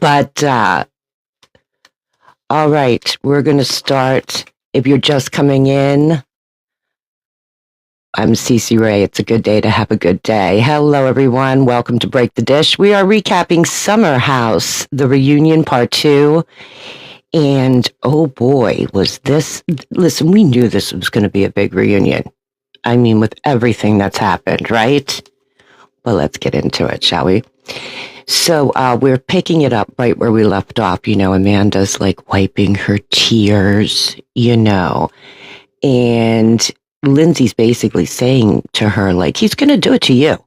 But all right, we're going to start. If you're just coming in, I'm Cece Ray. It's a good day to have a good day. Hello, everyone. Welcome to Break the Dish. We are recapping Summer House, the reunion part 2. And oh boy, was this, listen, we knew this was going to be a big reunion. I mean, with everything that's happened, right? Well, let's get into it, shall we? So we're picking it up right where we left off. You know, Amanda's like wiping her tears, you know, and Lindsay's basically saying to her, like, he's going to do it to you.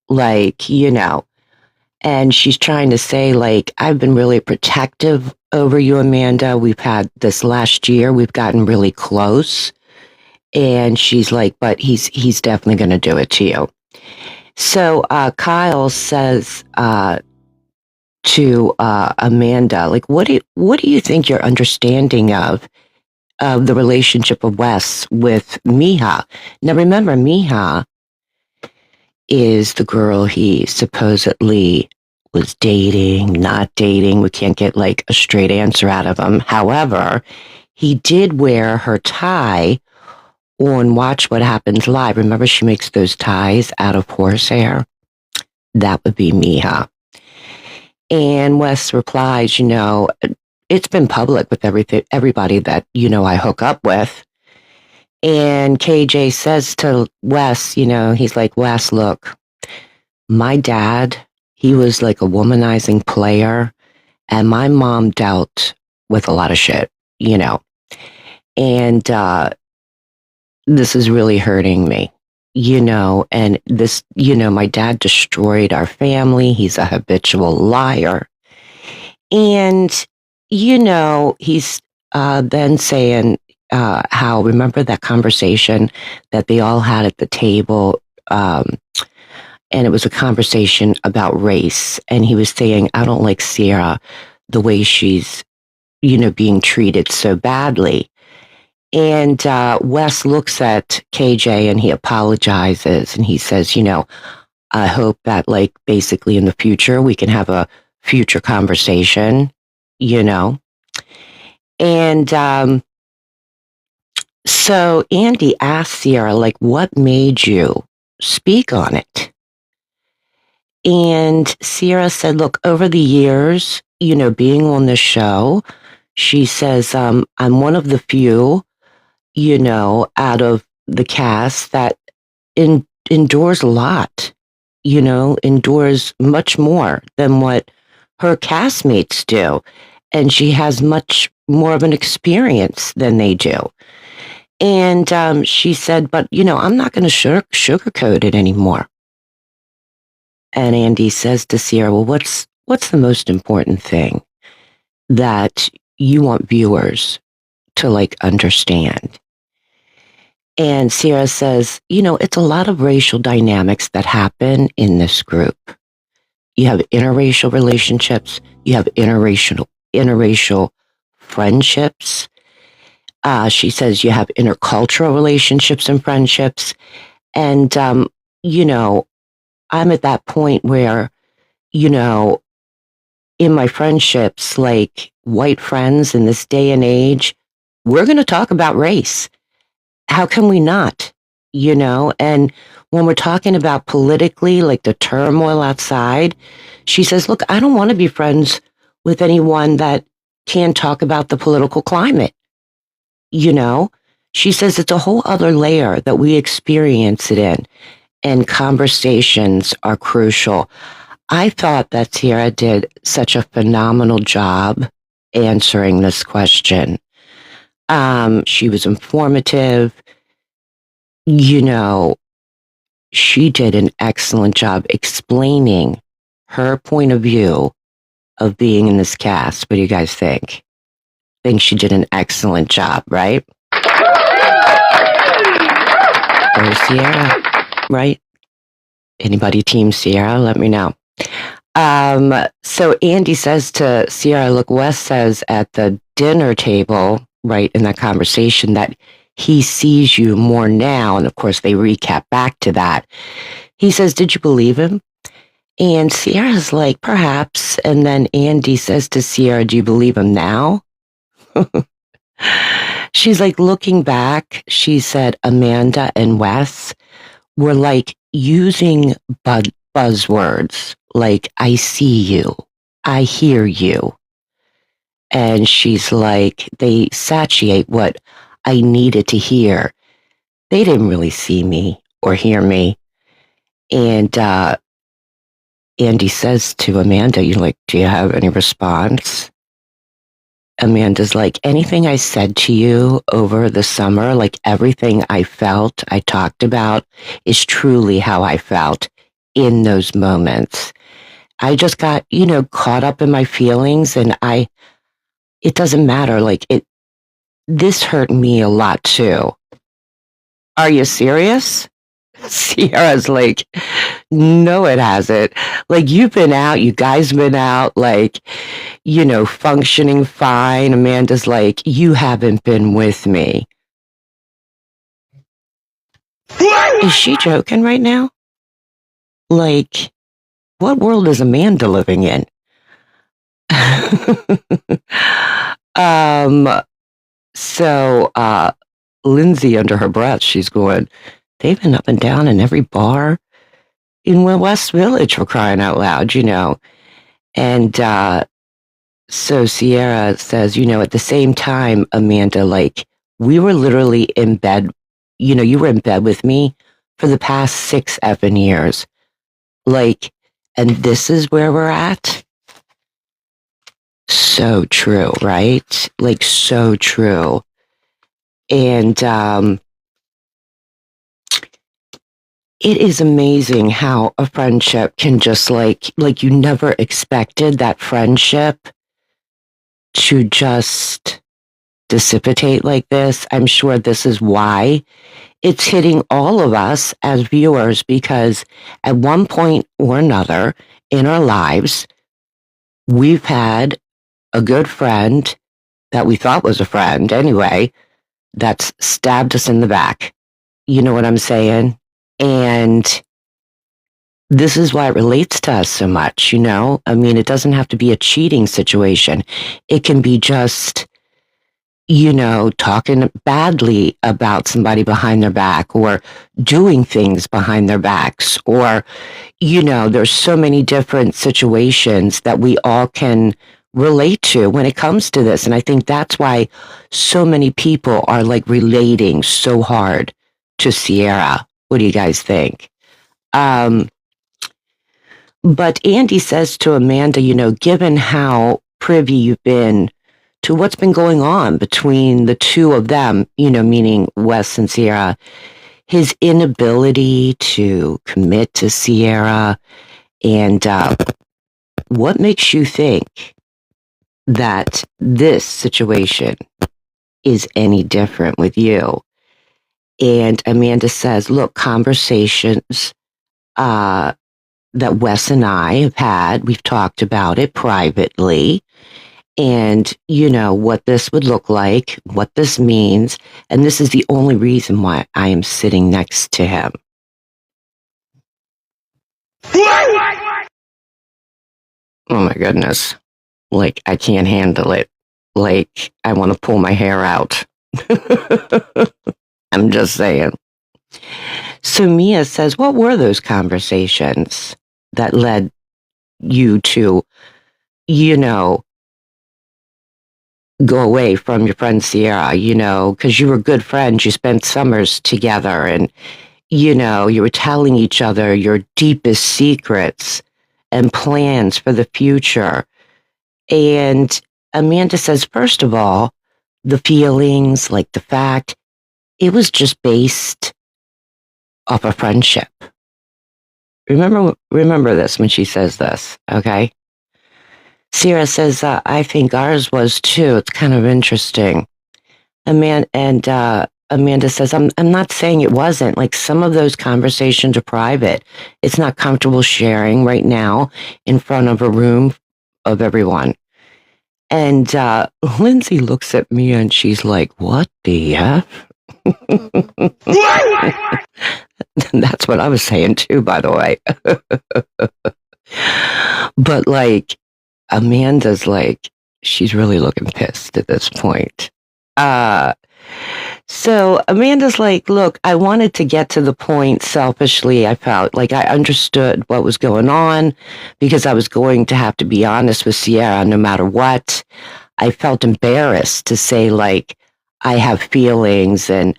Like, you know, and she's trying to say, like, I've been really protective over you, Amanda. We've had this last year. We've gotten really close. And she's like, but he's definitely going to do it to you. So Kyle says to Amanda, like, what do you think your understanding of the relationship of Wes with Miha? Now, remember, Miha is the girl he supposedly was dating, not dating. We can't get like a straight answer out of him. However, he did wear her tie on Watch What Happens Live. Remember, she makes those ties out of horsehair? That would be Miha. And Wes replies, you know, it's been public with everybody that, you know, I hook up with. And KJ says to Wes, you know, he's like, Wes, look, my dad, he was like a womanizing player, and my mom dealt with a lot of shit, you know. And this is really hurting me, you know, and this, you know, my dad destroyed our family. He's a habitual liar. And, you know, he's then saying how, remember that conversation that they all had at the table? And it was a conversation about race. And he was saying, I don't like Ciara, the way she's, you know, being treated so badly. And Wes looks at KJ and he apologizes and he says, you know, I hope that like basically in the future we can have a future conversation, you know. And so Andy asked Ciara, like, what made you speak on it? And Ciara said, look, over the years, you know, being on the show, she says, I'm one of the few, you know, out of the cast that endures a lot, you know, endures much more than what her castmates do. And she has much more of an experience than they do. And she said, but, you know, I'm not going to sugarcoat it anymore. And Andy says to Ciara, well, what's the most important thing that you want viewers to like understand? And Ciara says, you know, it's a lot of racial dynamics that happen in this group. You have interracial relationships. You have interracial friendships. She says you have intercultural relationships and friendships. And, you know, I'm at that point where, you know, in my friendships, like white friends in this day and age, we're going to talk about race. How can we not? You know, and when we're talking about politically, like the turmoil outside, she says, look, I don't want to be friends with anyone that can talk about the political climate. You know, she says it's a whole other layer that we experience it in, and conversations are crucial. I thought that Ciara did such a phenomenal job answering this question. She was informative. You know, she did an excellent job explaining her point of view of being in this cast. What do you guys think? I think she did an excellent job, right? Or Ciara, right? Anybody team Ciara? Let me know. So Andy says to Ciara, look, Wes says at the dinner table, right, in that conversation, that he sees you more now. And of course, they recap back to that. He says, did you believe him? And Ciara's like, perhaps. And then Andy says to Ciara, do you believe him now? She's like, looking back, she said Amanda and Wes were like using buzzwords like, I see you, I hear you. And she's like, they satiate what I needed to hear. They didn't really see me or hear me. And Andy says to Amanda, you're like, do you have any response? Amanda's like, anything I said to you over the summer, like everything I felt, I talked about, is truly how I felt in those moments. I just got, caught up in my feelings, and it doesn't matter. Like, this hurt me a lot too. Are you serious? Ciara's like, no, it hasn't. Like, you've been out, you guys been out, like, functioning fine. Amanda's like, you haven't been with me. Is she joking right now? Like, what world is Amanda living in? So Lindsay, under her breath, she's going, they've been up and down in every bar in West Village, for crying out loud, And so Ciara says, at the same time, Amanda, like, we were literally in bed, you were in bed with me for the past 6 effing years. Like, and this is where we're at? So true, right? Like, so true. And it is amazing how a friendship can just like you never expected that friendship to just dissipate like this. I'm sure this is why it's hitting all of us as viewers, because at one point or another in our lives, we've had a good friend that we thought was a friend anyway, that's stabbed us in the back. You know what I'm saying? And this is why it relates to us so much, I mean, it doesn't have to be a cheating situation. It can be just, talking badly about somebody behind their back, or doing things behind their backs, or, there's so many different situations that we all can relate to when it comes to this. And I think that's why so many people are like relating so hard to Ciara. What do you guys think? But Andy says to Amanda, given how privy you've been to what's been going on between the two of them, meaning Wes and Ciara, his inability to commit to Ciara, and what makes you think that this situation is any different with you? And Amanda says, look, conversations that Wes and I have had, we've talked about it privately, and what this would look like, what this means, and this is the only reason why I am sitting next to him. Oh my goodness. Like, I can't handle it. Like, I want to pull my hair out. I'm just saying. So Mia says, what were those conversations that led you to, go away from your friend Ciara, because you were good friends. You spent summers together, and, you were telling each other your deepest secrets and plans for the future. And Amanda says, first of all, the feelings, like the fact, it was just based off a friendship. Remember this when she says this, okay? Ciara says, I think ours was too. It's kind of interesting. Amanda says, I'm not saying it wasn't. Like, some of those conversations are private. It's not comfortable sharing right now in front of a room of everyone. And Lindsay looks at me and she's like, what the F? That's what I was saying too, by the way. But like, Amanda's like, she's really looking pissed at this point. Uh, so Amanda's like, look, I wanted to get to the point selfishly. I felt like I understood what was going on because I was going to have to be honest with Ciara no matter what. I felt embarrassed to say like, I have feelings and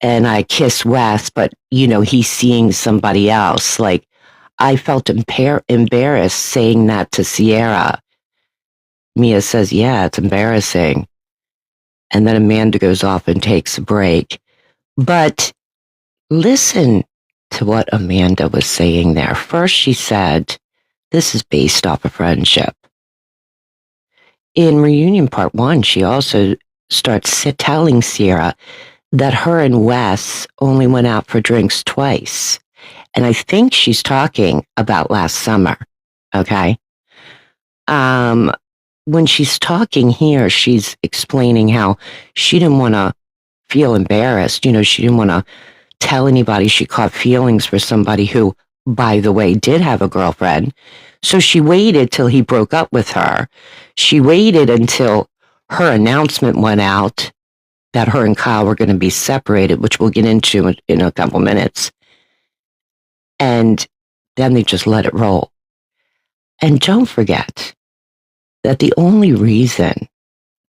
I kiss Wes, but he's seeing somebody else. Like, I felt embarrassed saying that to Ciara. Mia says, yeah, it's embarrassing. And then Amanda goes off and takes a break. But listen to what Amanda was saying there. First, she said, this is based off of friendship. In Reunion Part 1, she also starts telling Ciara that her and Wes only went out for drinks twice. And I think she's talking about last summer. Okay. When she's talking here, she's explaining how she didn't want to feel embarrassed. She didn't want to tell anybody she caught feelings for somebody who, by the way, did have a girlfriend. So she waited till he broke up with her. She waited until her announcement went out that her and Kyle were going to be separated, which we'll get into in a couple minutes. And then they just let it roll. And don't forget that the only reason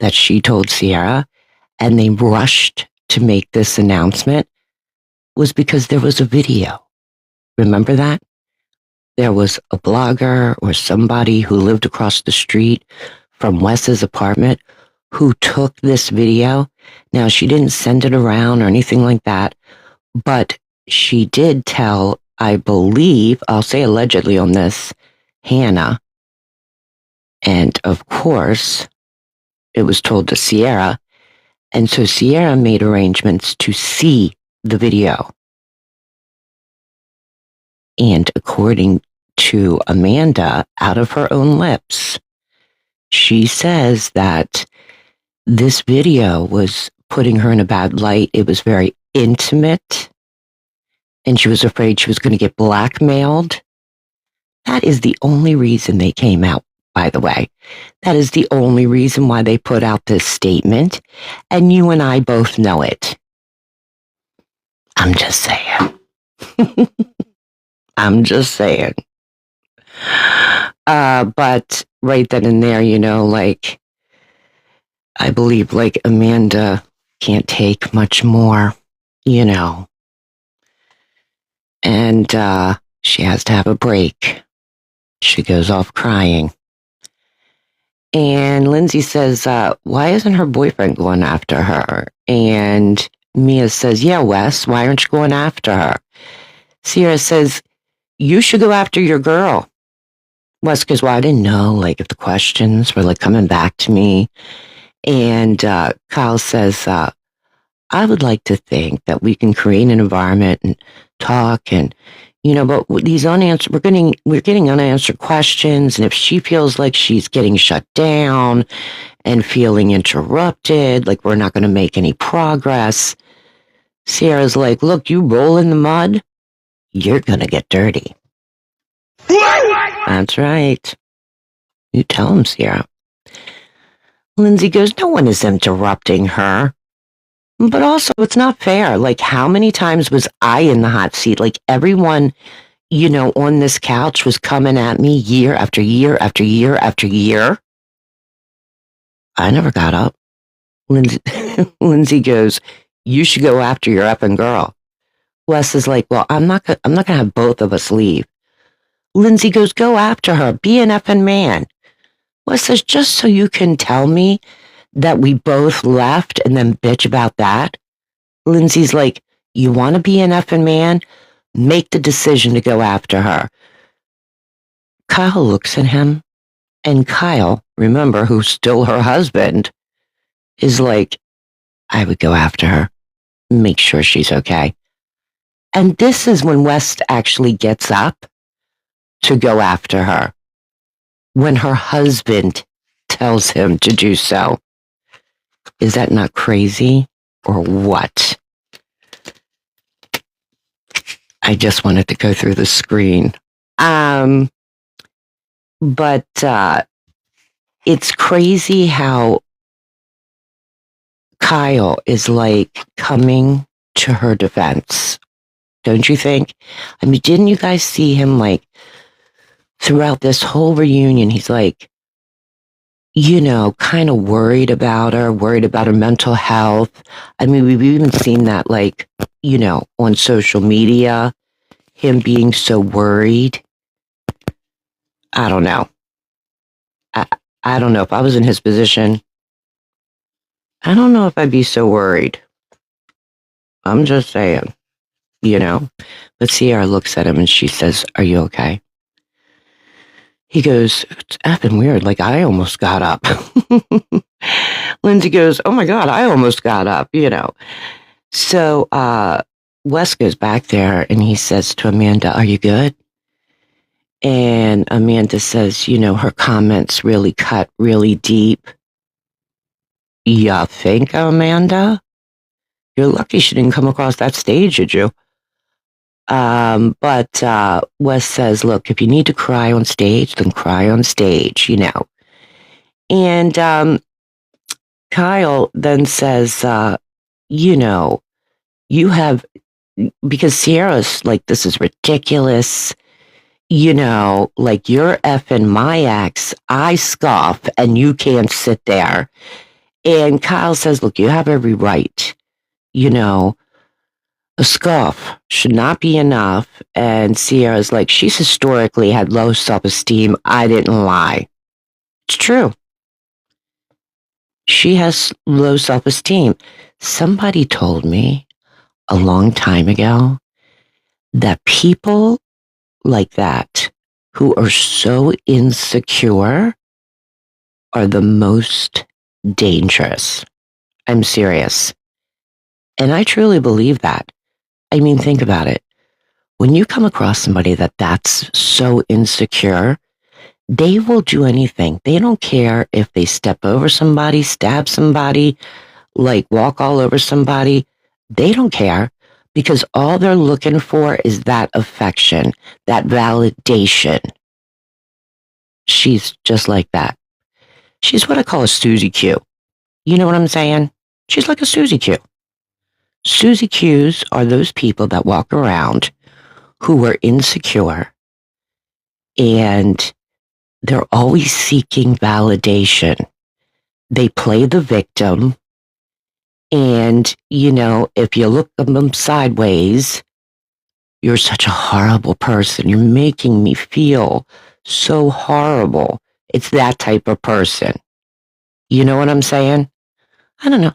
that she told Ciara and they rushed to make this announcement was because there was a video. Remember that? There was a blogger or somebody who lived across the street from Wes's apartment who took this video. Now, she didn't send it around or anything like that, but she did tell, I believe, I'll say allegedly on this, Hannah. And of course, it was told to Ciara. And so Ciara made arrangements to see the video. And according to Amanda, out of her own lips, she says that this video was putting her in a bad light. It was very intimate, and she was afraid she was going to get blackmailed. That is the only reason they came out, by the way. That is the only reason why they put out this statement, and you and I both know it. I'm just saying. I'm just saying. But right then and there, like, I believe, like, Amanda can't take much more, and she has to have a break. She goes off crying. And Lindsay says, why isn't her boyfriend going after her? And Mia says, yeah, Wes, why aren't you going after her? Ciara says, you should go after your girl. Wes goes, well, I didn't know, like, if the questions were, like, coming back to me. And Kyle says, I would like to think that we can create an environment and talk and, but these we're getting unanswered questions. And if she feels like she's getting shut down and feeling interrupted, like we're not going to make any progress, Ciara's like, look, you roll in the mud, you're going to get dirty. That's right. You tell him, Ciara. Lindsay goes, no one is interrupting her. But also, it's not fair. Like, how many times was I in the hot seat? Like, everyone, on this couch was coming at me year after year after year after year. I never got up. Lindsay goes, you should go after your effing girl. Wes is like, well, I'm not going to have both of us leave. Lindsay goes, go after her. Be an effing man. Wes says, just so you can tell me that we both left and then bitch about that. Lindsay's like, you want to be an effing man? Make the decision to go after her. Kyle looks at him, and Kyle, remember, who's still her husband, is like, I would go after her. Make sure she's okay. And this is when West actually gets up to go after her, when her husband tells him to do so. Is that not crazy or what? I just wanted to go through the screen. But it's crazy how Kyle is like coming to her defense. Don't you think? I mean, didn't you guys see him like throughout this whole reunion? He's like, kind of worried about her mental health. I mean, we've even seen that like, on social media, him being so worried. I don't know. I, I don't know if I was in his position. I don't know if I'd be so worried. I'm just saying, you know. But Ciara looks at him and she says, "Are you okay?" He goes, "It's effing weird. Like, I almost got up." Lindsay goes, "Oh my God, I almost got up. So Wes goes back there and he says to Amanda, "Are you good?" And Amanda says, her comments really cut really deep. You think, Amanda? You're lucky she didn't come across that stage, did you? But Wes says, "Look, if you need to cry on stage, then cry on stage. And Kyle then says, you have, because Ciara's like, "This is ridiculous. Like, you're effing my ex. I scoff and you can't sit there." And Kyle says, "Look, you have every right. A scoff should not be enough." And Ciara's like, "She's historically had low self-esteem. I didn't lie." It's true. She has low self-esteem. Somebody told me a long time ago that people like that who are so insecure are the most dangerous. I'm serious. And I truly believe that. I mean, think about it. When you come across somebody that's so insecure, they will do anything. They don't care if they step over somebody, stab somebody, like walk all over somebody. They don't care because all they're looking for is that affection, that validation. She's just like that. She's what I call a Susie Q. You know what I'm saying? She's like a Susie Q. Susie Qs are those people that walk around who are insecure and they're always seeking validation. They play the victim. And, if you look at them sideways, "You're such a horrible person. You're making me feel so horrible." It's that type of person. You know what I'm saying? I don't know.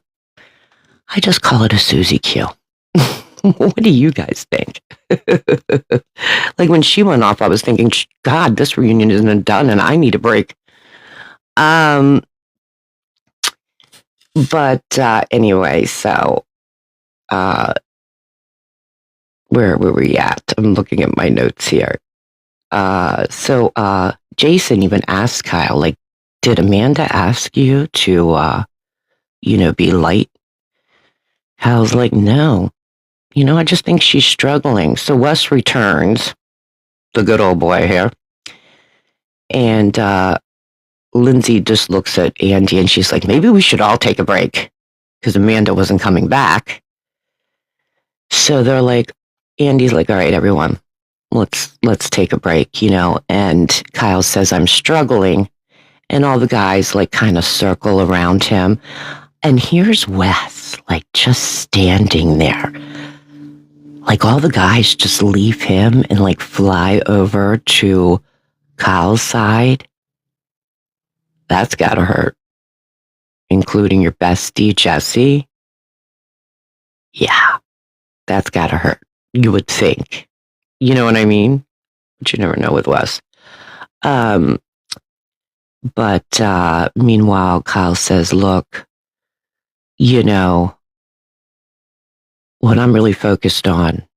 I just call it a Susie Q. What do you guys think? Like when she went off, I was thinking, God, this reunion isn't done and I need a break. But anyway, so where were we at? I'm looking at my notes here. So Jason even asked Kyle, like, "Did Amanda ask you to, be light?" Kyle's like, "No. I just think she's struggling." So Wes returns, the good old boy here. And Lindsay just looks at Andy and she's like, "Maybe we should all take a break," because Amanda wasn't coming back. So they're like, Andy's like, "All right, everyone, let's take a break," and Kyle says, "I'm struggling." And all the guys like kind of circle around him. And here's Wes, like just standing there. Like all the guys just leave him and like fly over to Kyle's side. That's gotta hurt. Including your bestie, Jesse. Yeah, that's gotta hurt. You would think. You know what I mean? But you never know with Wes. But meanwhile, Kyle says, "Look, what I'm really focused on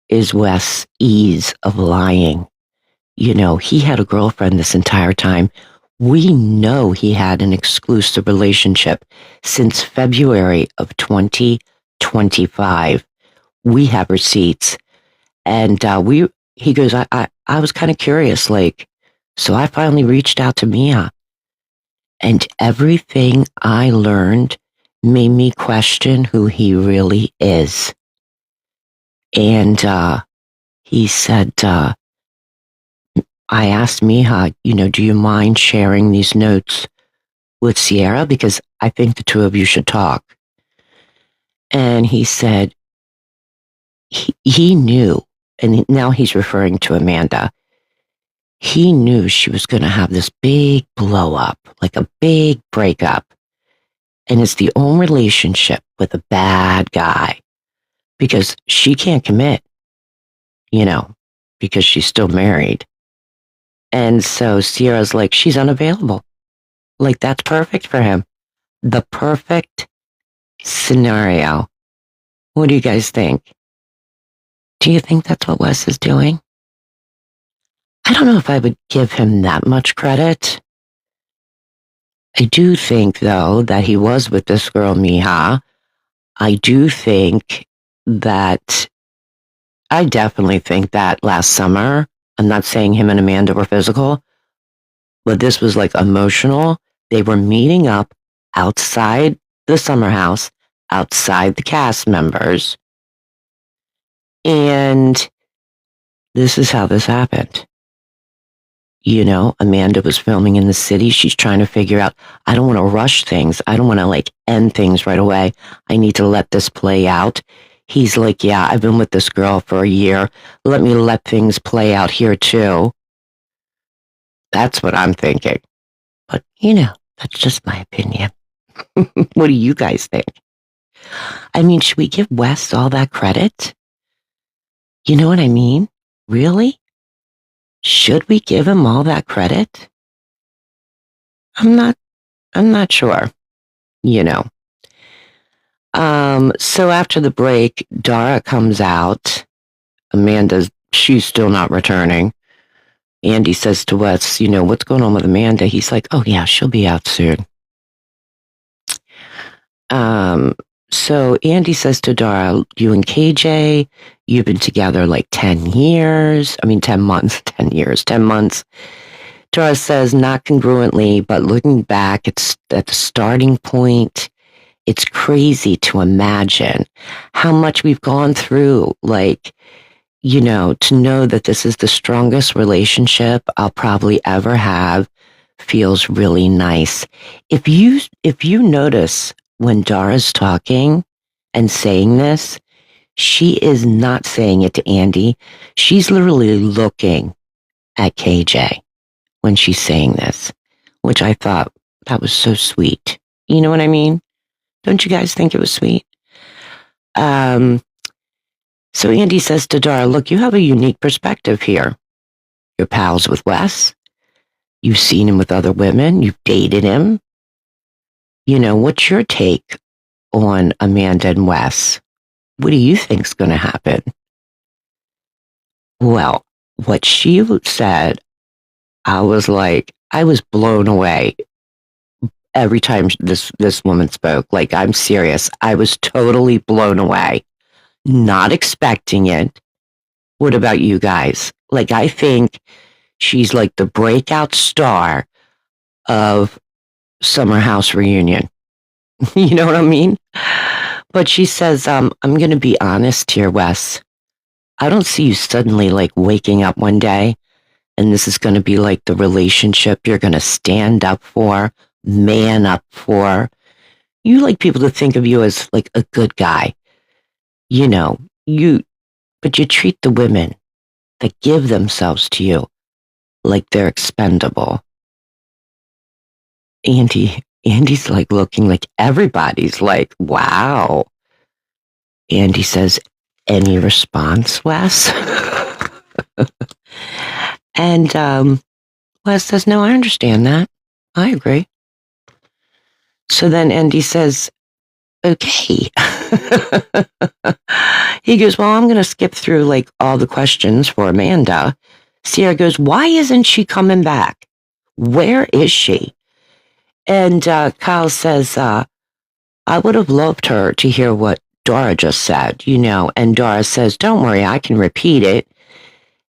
is Wes' ease of lying. He had a girlfriend this entire time. We know he had an exclusive relationship since February of 2025. We have receipts." And he goes, I was kind of curious, like, So I finally reached out to Mia, and everything I learned made me question who he really is. And he said, I asked Mija, do you mind sharing these notes with Ciara? Because I think the two of you should talk. And he said he knew, and now he's referring to Amanda. He knew she was going to have this big blow up, like a big breakup. And it's the only relationship with a bad guy because she can't commit, because she's still married. And so Ciara's like, she's unavailable. Like, that's perfect for him. The perfect scenario. What do you guys think? Do you think that's what Wes is doing? I don't know if I would give him that much credit. I do think, though, that he was with this girl, Mija. I definitely think that last summer, I'm not saying him and Amanda were physical, but this was like emotional. They were meeting up outside the summer house, outside the cast members. And this is how this happened. Amanda was filming in the city. She's trying to figure out, I don't want to rush things. I don't want to end things right away. I need to let this play out. He's like, yeah, I've been with this girl for a year. Let me let things play out here too. That's what I'm thinking. But, that's just my opinion. What do you guys think? I mean, should we give Wes all that credit? You know what I mean? Really? Should we give him all that credit? I'm not sure, So after the break, Dara comes out. She's still not returning. Andy says to Wes, what's going on with Amanda? He's like, oh yeah, she'll be out soon. So Andy says to Dara, you and KJ, you've been together 10 years. 10 months, 10 years, 10 months. Dara says, not congruently, but looking back, it's at the starting point. It's crazy to imagine how much we've gone through, to know that this is the strongest relationship I'll probably ever have feels really nice. If you notice when Dara's talking and saying this, she is not saying it to Andy. She's literally looking at KJ when she's saying this, which I thought that was so sweet. You know what I mean? Don't you guys think it was sweet? So Andy says to Dara, look, you have a unique perspective here. You're pals with Wes. You've seen him with other women. You've dated him. What's your take on Amanda and Wes? What do you think's going to happen? Well, what she said, I was blown away every time this woman spoke. I'm serious. I was totally blown away. Not expecting it. What about you guys? I think she's the breakout star of Summer House Reunion. You know what I mean? But she says, I'm going to be honest here, Wes. I don't see you suddenly waking up one day and this is going to be the relationship you're going to stand up for, man up for. You like people to think of you as a good guy. But you treat the women that give themselves to you like they're expendable. Andy's looking everybody's wow. Andy says, any response, Wes? And Wes says, no, I understand that. I agree. So then Andy says, okay. He goes, well, I'm going to skip through all the questions for Amanda. Ciara goes, why isn't she coming back? Where is she? And Kyle says, I would have loved her to hear what Dara just said, and Dara says, don't worry, I can repeat it.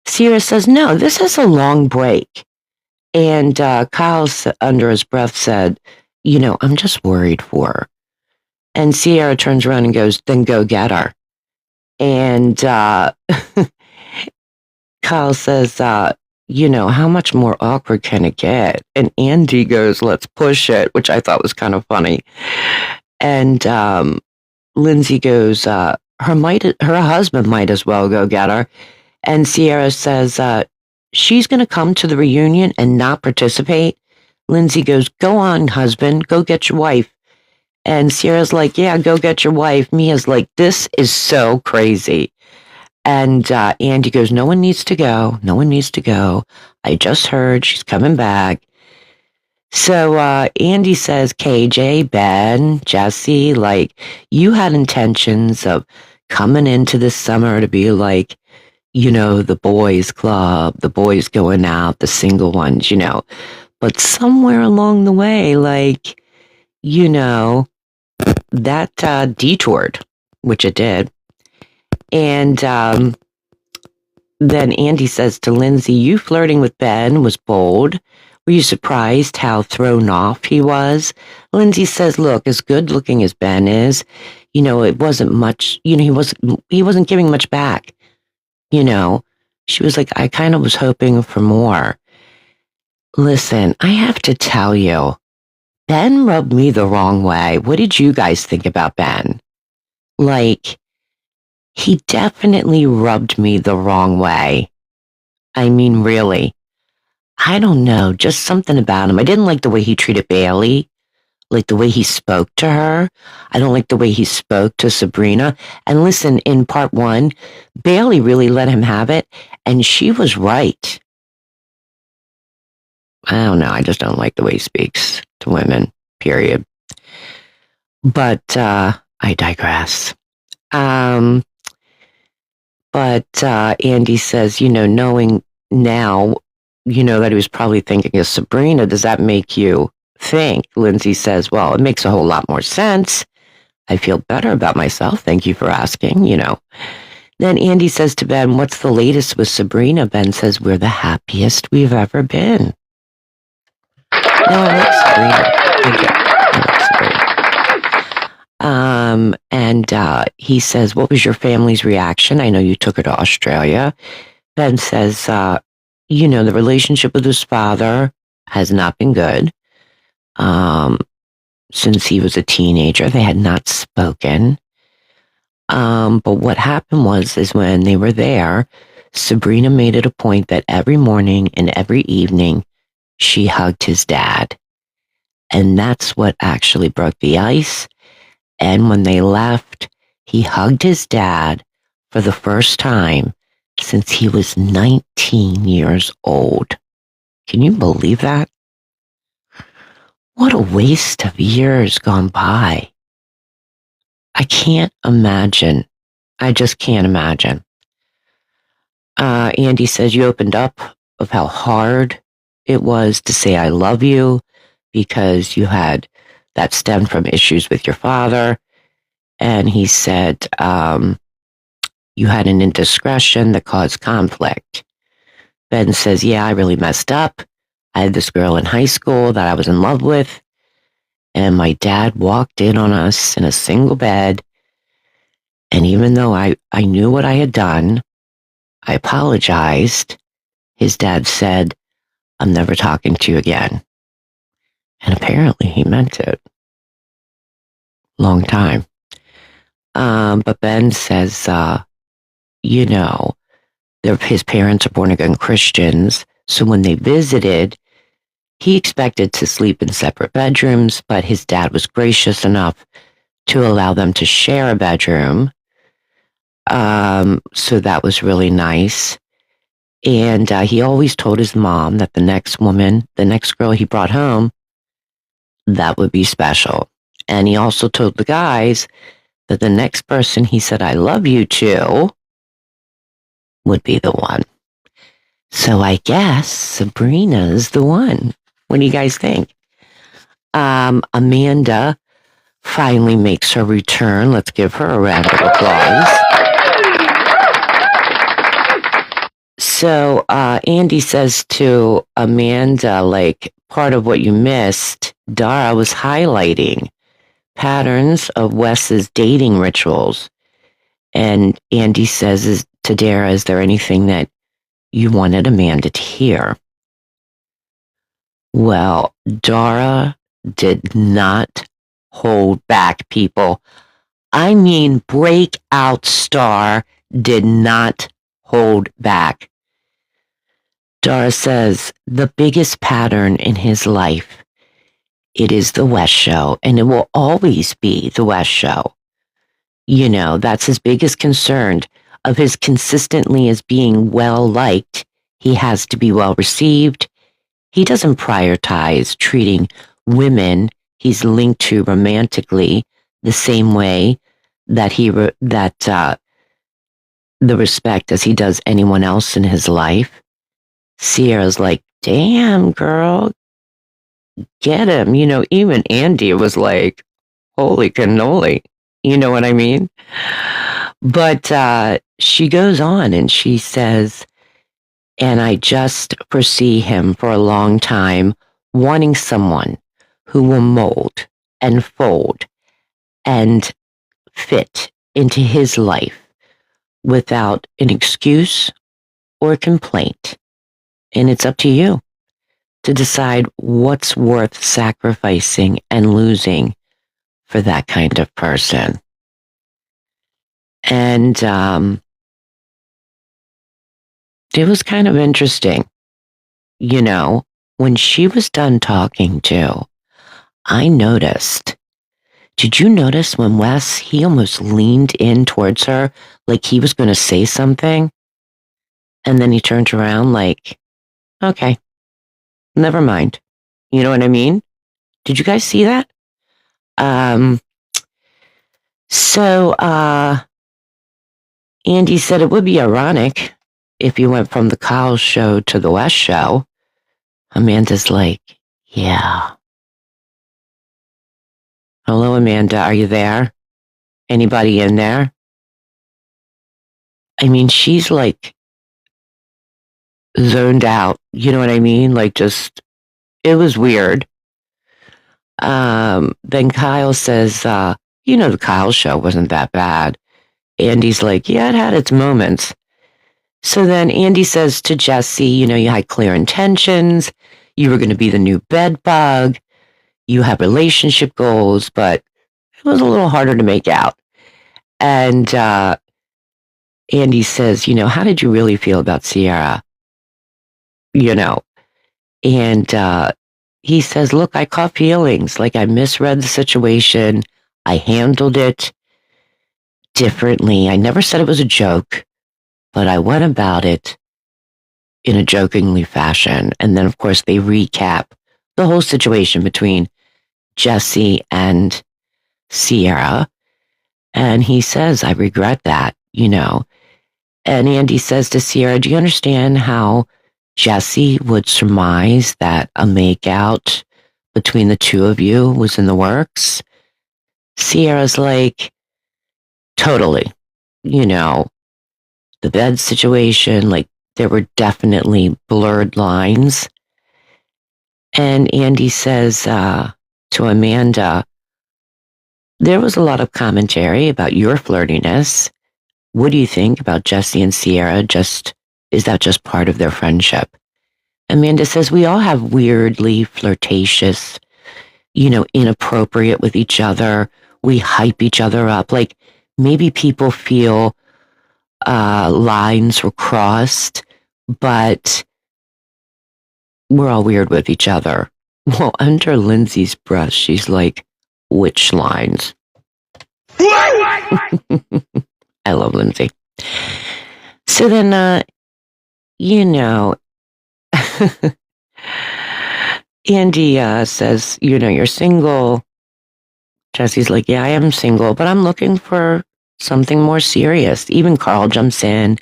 Ciara says, no, this is a long break. And Kyle, under his breath, said, I'm just worried for her. And Ciara turns around and goes, then go get her. And Kyle says, how much more awkward can it get? And Andy goes, let's push it, which I thought was kind of funny. And Lindsay goes, her husband might as well go get her. And Ciara says, she's going to come to the reunion and not participate. Lindsay goes, go on, husband, go get your wife. And Ciara's like, yeah, go get your wife. Mia's like, this is so crazy. And Andy goes, no one needs to go. No one needs to go. I just heard she's coming back. So Andy says, KJ, Ben, Jesse, like, you had intentions of coming into this summer to be like, the boys club, the boys going out, the single ones, But somewhere along the way, like, that detoured, which it did. And then Andy says to Lindsay, you flirting with Ben was bold. Were you surprised how thrown off he was? Lindsay says, look, as good looking as Ben is, it wasn't much, he wasn't giving much back. She was like, I kind of was hoping for more. Listen, I have to tell you, Ben rubbed me the wrong way. What did you guys think about Ben? Like, he definitely rubbed me the wrong way. I mean, really. I don't know, just something about him. I didn't like the way he treated Bailey, like the way he spoke to her. I don't like the way he spoke to Sabrina. And listen, in part 1, Bailey really let him have it, and she was right. I don't know, I just don't like the way he speaks to women, period. But I digress. But Andy says, knowing now, that he was probably thinking of Sabrina, does that make you think? Lindsay says, well, it makes a whole lot more sense. I feel better about myself. Thank you for asking, Then Andy says to Ben, what's the latest with Sabrina? Ben says, we're the happiest we've ever been. No, I like Sabrina. And he says, what was your family's reaction? I know you took her to Australia. Ben says, the relationship with his father has not been good. Since he was a teenager, they had not spoken. But what happened is when they were there, Sabrina made it a point that every morning and every evening, she hugged his dad. And that's what actually broke the ice. And when they left, he hugged his dad for the first time since he was 19 years old. Can you believe that? What a waste of years gone by. I can't imagine. I just can't imagine. Andy says you opened up of how hard it was to say I love you because you had that stemmed from issues with your father. And he said you had an indiscretion that caused conflict. Ben says, yeah, I really messed up. I had this girl in high school that I was in love with. And my dad walked in on us in a single bed. And even though I knew what I had done, I apologized. His dad said, I'm never talking to you again. And apparently he meant it. Long time. But Ben says, his parents are born-again Christians. So when they visited, he expected to sleep in separate bedrooms, but his dad was gracious enough to allow them to share a bedroom. So that was really nice. And he always told his mom that the next girl he brought home, that would be special. And he also told the guys that the next person he said, I love you to, would be the one. So I guess Sabrina's the one. What do you guys think? Amanda finally makes her return. Let's give her a round of applause. So Andy says to Amanda, like, part of what you missed, Dara was highlighting patterns of Wes's dating rituals. And Andy says to Dara, is there anything that you wanted Amanda to hear? Well, Dara did not hold back, people. I mean, breakout star did not hold back. Dara says the biggest pattern in his life, it is the West Show, and it will always be the West Show. You know, that's his biggest concern of his consistently as being well liked. He has to be well received. He doesn't prioritize treating women he's linked to romantically the same way that the respect as he does anyone else in his life. Ciara's like, damn, girl, get him. You know, even Andy was like, holy cannoli. You know what I mean? But she goes on and she says, and I just foresee him for a long time wanting someone who will mold and fold and fit into his life without an excuse or complaint. And it's up to you to decide what's worth sacrificing and losing for that kind of person. And it was kind of interesting, you know, when she was done talking to, I noticed. Did you notice when Wes, he almost leaned in towards her like he was going to say something? And then he turned around like, okay, never mind. You know what I mean? Did you guys see that? So Andy said it would be ironic if you went from the Kyle show to the West show. Amanda's like, yeah. Hello, Amanda. Are you there? Anybody in there? I mean, she's like zoned out. You know what I mean? Like just, it was weird. Then Kyle says, you know, the Kyle show wasn't that bad. Andy's like, yeah, it had its moments. So then Andy says to Jesse, you know, you had clear intentions. You were going to be the new bed bug. You have relationship goals, but it was a little harder to make out. And Andy says, you know, how did you really feel about Ciara? You know, and he says, look, I caught feelings. Like I misread the situation. I handled it differently. I never said it was a joke, but I went about it in a jokingly fashion. And then, of course, they recap the whole situation between Jesse and Ciara. And he says, I regret that, you know. And Andy says to Ciara, do you understand how Jesse would surmise that a makeout between the two of you was in the works? Ciara's like, totally, you know, the bed situation, like there were definitely blurred lines. And Andy says to Amanda, there was a lot of commentary about your flirtiness. What do you think about Jesse and Ciara? Is that just part of their friendship? Amanda says, we all have weirdly flirtatious, you know, inappropriate with each other. We hype each other up. Like maybe people feel lines were crossed, but we're all weird with each other. Well, under Lindsay's breath, she's like, which lines? I love Lindsay. So then, you know, Andy says, you know, you're single. Jesse's like, yeah, I am single, but I'm looking for something more serious. Even Carl jumps in.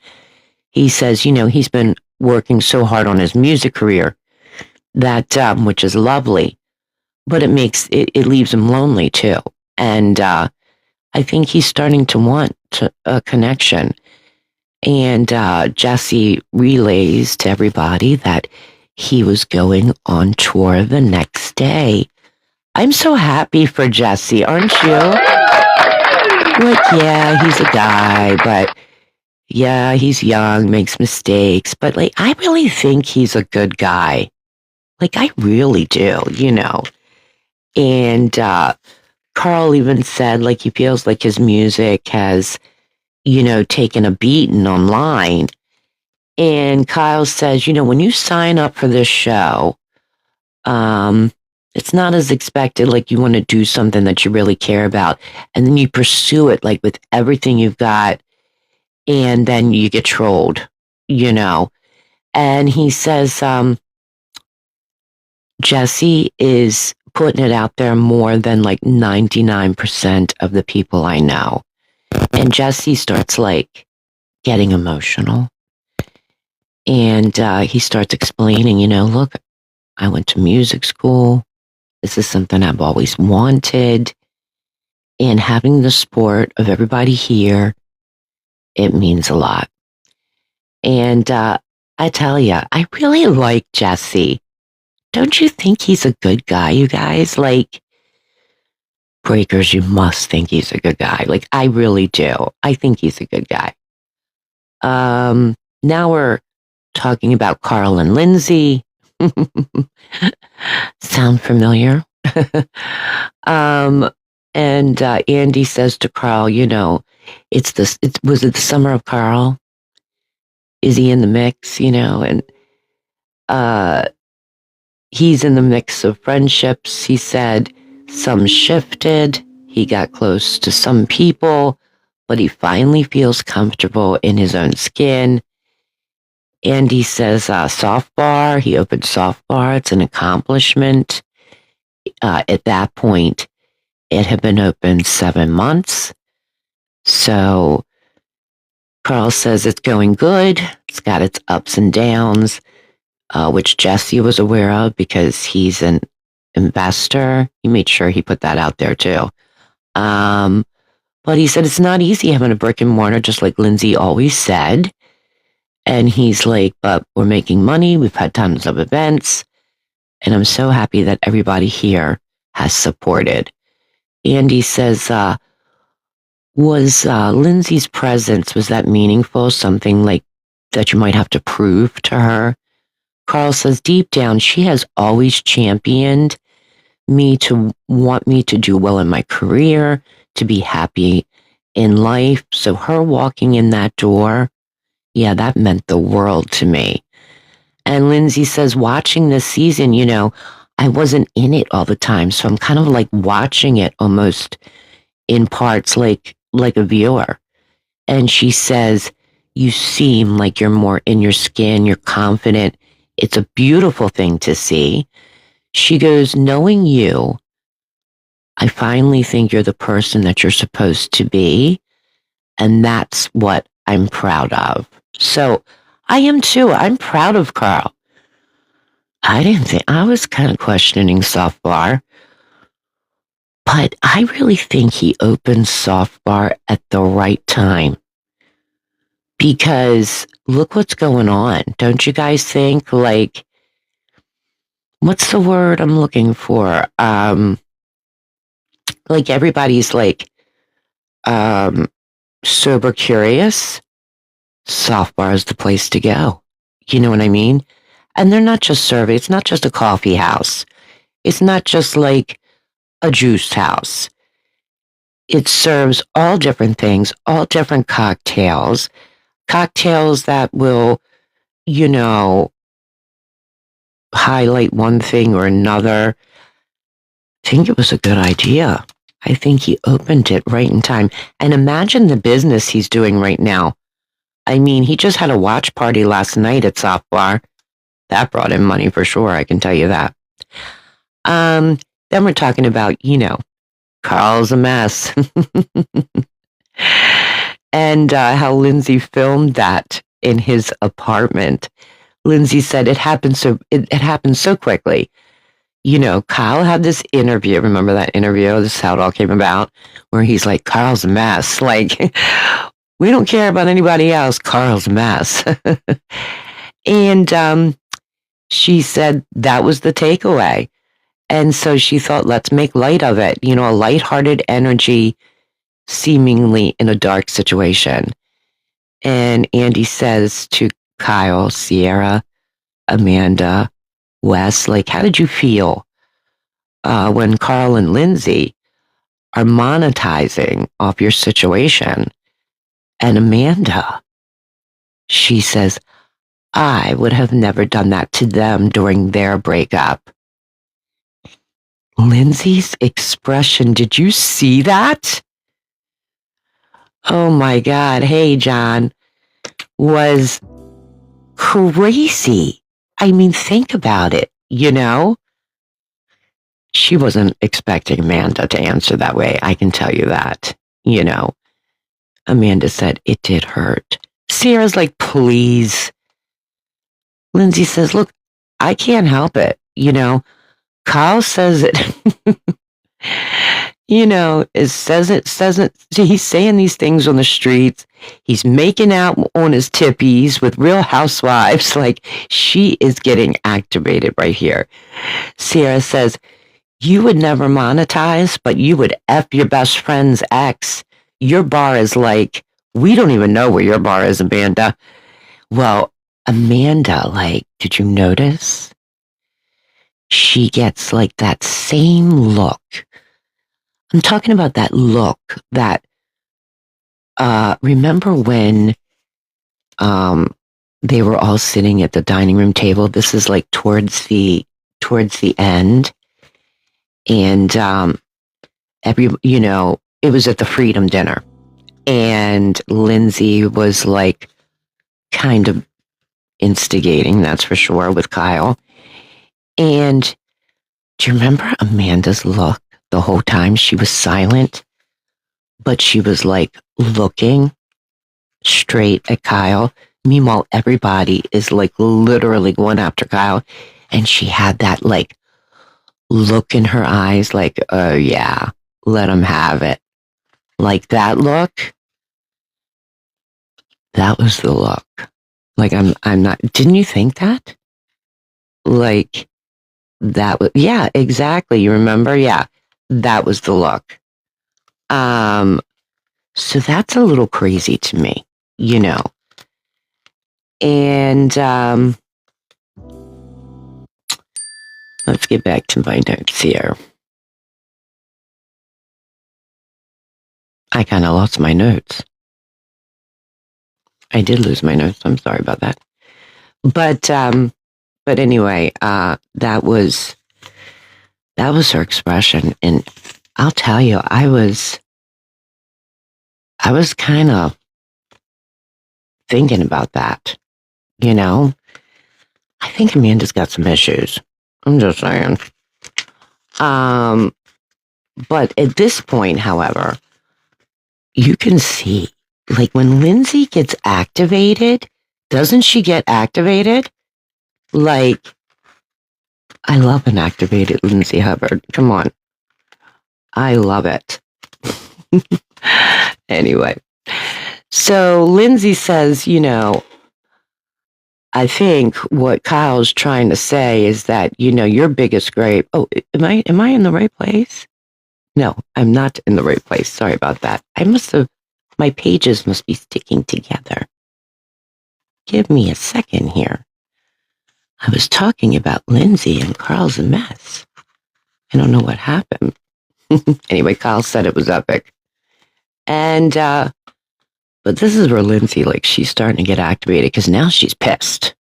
He says, you know, he's been working so hard on his music career that, which is lovely, but it leaves him lonely too. And I think he's starting to want a connection. And Jesse relays to everybody that he was going on tour the next day. I'm so happy for Jesse, aren't you? Like, yeah, he's a guy, but yeah, he's young, makes mistakes, but like, I really think he's a good guy. Like, I really do, And Carl even said, like, he feels like his music has, taken a beating online. And Kyle says, when you sign up for this show, it's not as expected, like you want to do something that you really care about. And then you pursue it, like with everything you've got. And then you get trolled, And he says, Jesse is putting it out there more than like 99% of the people I know. And Jesse starts like getting emotional. And he starts explaining, look, I went to music school. This is something I've always wanted. And having the support of everybody here, it means a lot. And I tell you, I really like Jesse. Don't you think he's a good guy, you guys? Like, Breakers, you must think he's a good guy. Like, I really do. I think he's a good guy. Now we're talking about Carl and Lindsay. Sound familiar? And Andy says to Carl, was it the summer of Carl? Is he in the mix, And he's in the mix of friendships. He said some shifted. He got close to some people, but he finally feels comfortable in his own skin. Andy says soft bar. He opened soft bar. It's an accomplishment. At that point, it had been open 7 months. So Carl says it's going good. It's got its ups and downs, which Jesse was aware of because he's an investor. He made sure he put that out there too. But he said it's not easy having a brick and mortar, just like Lindsay always said. And he's like, but we're making money. We've had tons of events. And I'm so happy that everybody here has supported. Andy says, was Lindsay's presence, was that meaningful? Something like that you might have to prove to her? Carl says, deep down, she has always championed me to want me to do well in my career, to be happy in life. So her walking in that door, yeah, that meant the world to me. And Lindsay says, watching this season, I wasn't in it all the time. So I'm kind of like watching it almost in parts like a viewer. And she says, you seem like you're more in your skin, you're confident. It's a beautiful thing to see. She goes, knowing you, I finally think you're the person that you're supposed to be. And that's what I'm proud of. So I am too. I'm proud of Carl. I was kind of questioning soft bar, but I really think he opened soft bar at the right time. Because look what's going on. Don't you guys think? Like, what's the word I'm looking for? Like everybody's like sober curious. Soft bar is the place to go. You know what I mean? And they're not just serving. It's not just a coffee house. It's not just like a juice house. It serves all different things, all different cocktails that will, highlight one thing or another. I think it was a good idea. I think he opened it right in time. And imagine the business he's doing right now. I mean, he just had a watch party last night at Soft Bar. That brought in money for sure, I can tell you that. Then we're talking about, Carl's a mess. And how Lindsay filmed that in his apartment. Lindsay said it happened so quickly. Kyle had this interview. Remember that interview? This is how it all came about, where he's like, Carl's a mess. Like, We don't care about anybody else. Carl's a mess. And she said that was the takeaway. And so she thought, let's make light of it. You know, a lighthearted energy seemingly in a dark situation. And Andy says to Kyle, Ciara, Amanda, Wes, like, how did you feel when Carl and Lindsay are monetizing off your situation? And Amanda, she says, I would have never done that to them during their breakup. Lindsay's expression, did you see that? Oh my God. Hey, John, was crazy. I mean, think about it, you know? She wasn't expecting Amanda to answer that way. I can tell you that, you know. Amanda said, it did hurt. Ciara's like, please. Lindsay says, look, I can't help it, you know. Kyle says it, you know, says it. He's saying these things on the streets. He's making out on his tippies with Real Housewives. Like, she is getting activated right here. Ciara says, you would never monetize, but you would F your best friend's ex. Your bar is like, we don't even know where your bar is, Amanda. Well, Amanda, like, did you notice? She gets like that same look. I'm talking about that look that, remember when they were all sitting at the dining room table? This is like towards the end. And you know, it was at the Freedom Dinner. And Lindsay was like kind of instigating, that's for sure, with Kyle. And do you remember Amanda's look the whole time? She was silent, but she was like looking straight at Kyle. Meanwhile, everybody is like literally going after Kyle. And she had that like look in her eyes like, oh yeah, let him have it. Like that look. That was the look. Like, I'm not, didn't you think that? Like, that was, yeah, exactly. You remember? Yeah, that was the look. So that's a little crazy to me, you know. And let's get back to my notes here. I kind of lost my notes. I did lose my notes. I'm sorry about that. But anyway, that was her expression. And I'll tell you, I was kind of thinking about that, you know. I think Amanda's got some issues. I'm just saying. But at this point, however, you can see, like, when Lindsay gets activated, doesn't she get activated? Like, I love an activated Lindsay Hubbard. Come on. I love it. Anyway, so Lindsay says, you know, I think what Kyle's trying to say is that, you know, your biggest gripe. Oh, am I in the right place? No, I'm not in the right place. Sorry about that. My pages must be sticking together. Give me a second here. I was talking about Lindsay and Carl's a mess. I don't know what happened. Anyway, Kyle said it was epic. And, but this is where Lindsay, like, she's starting to get activated because now she's pissed.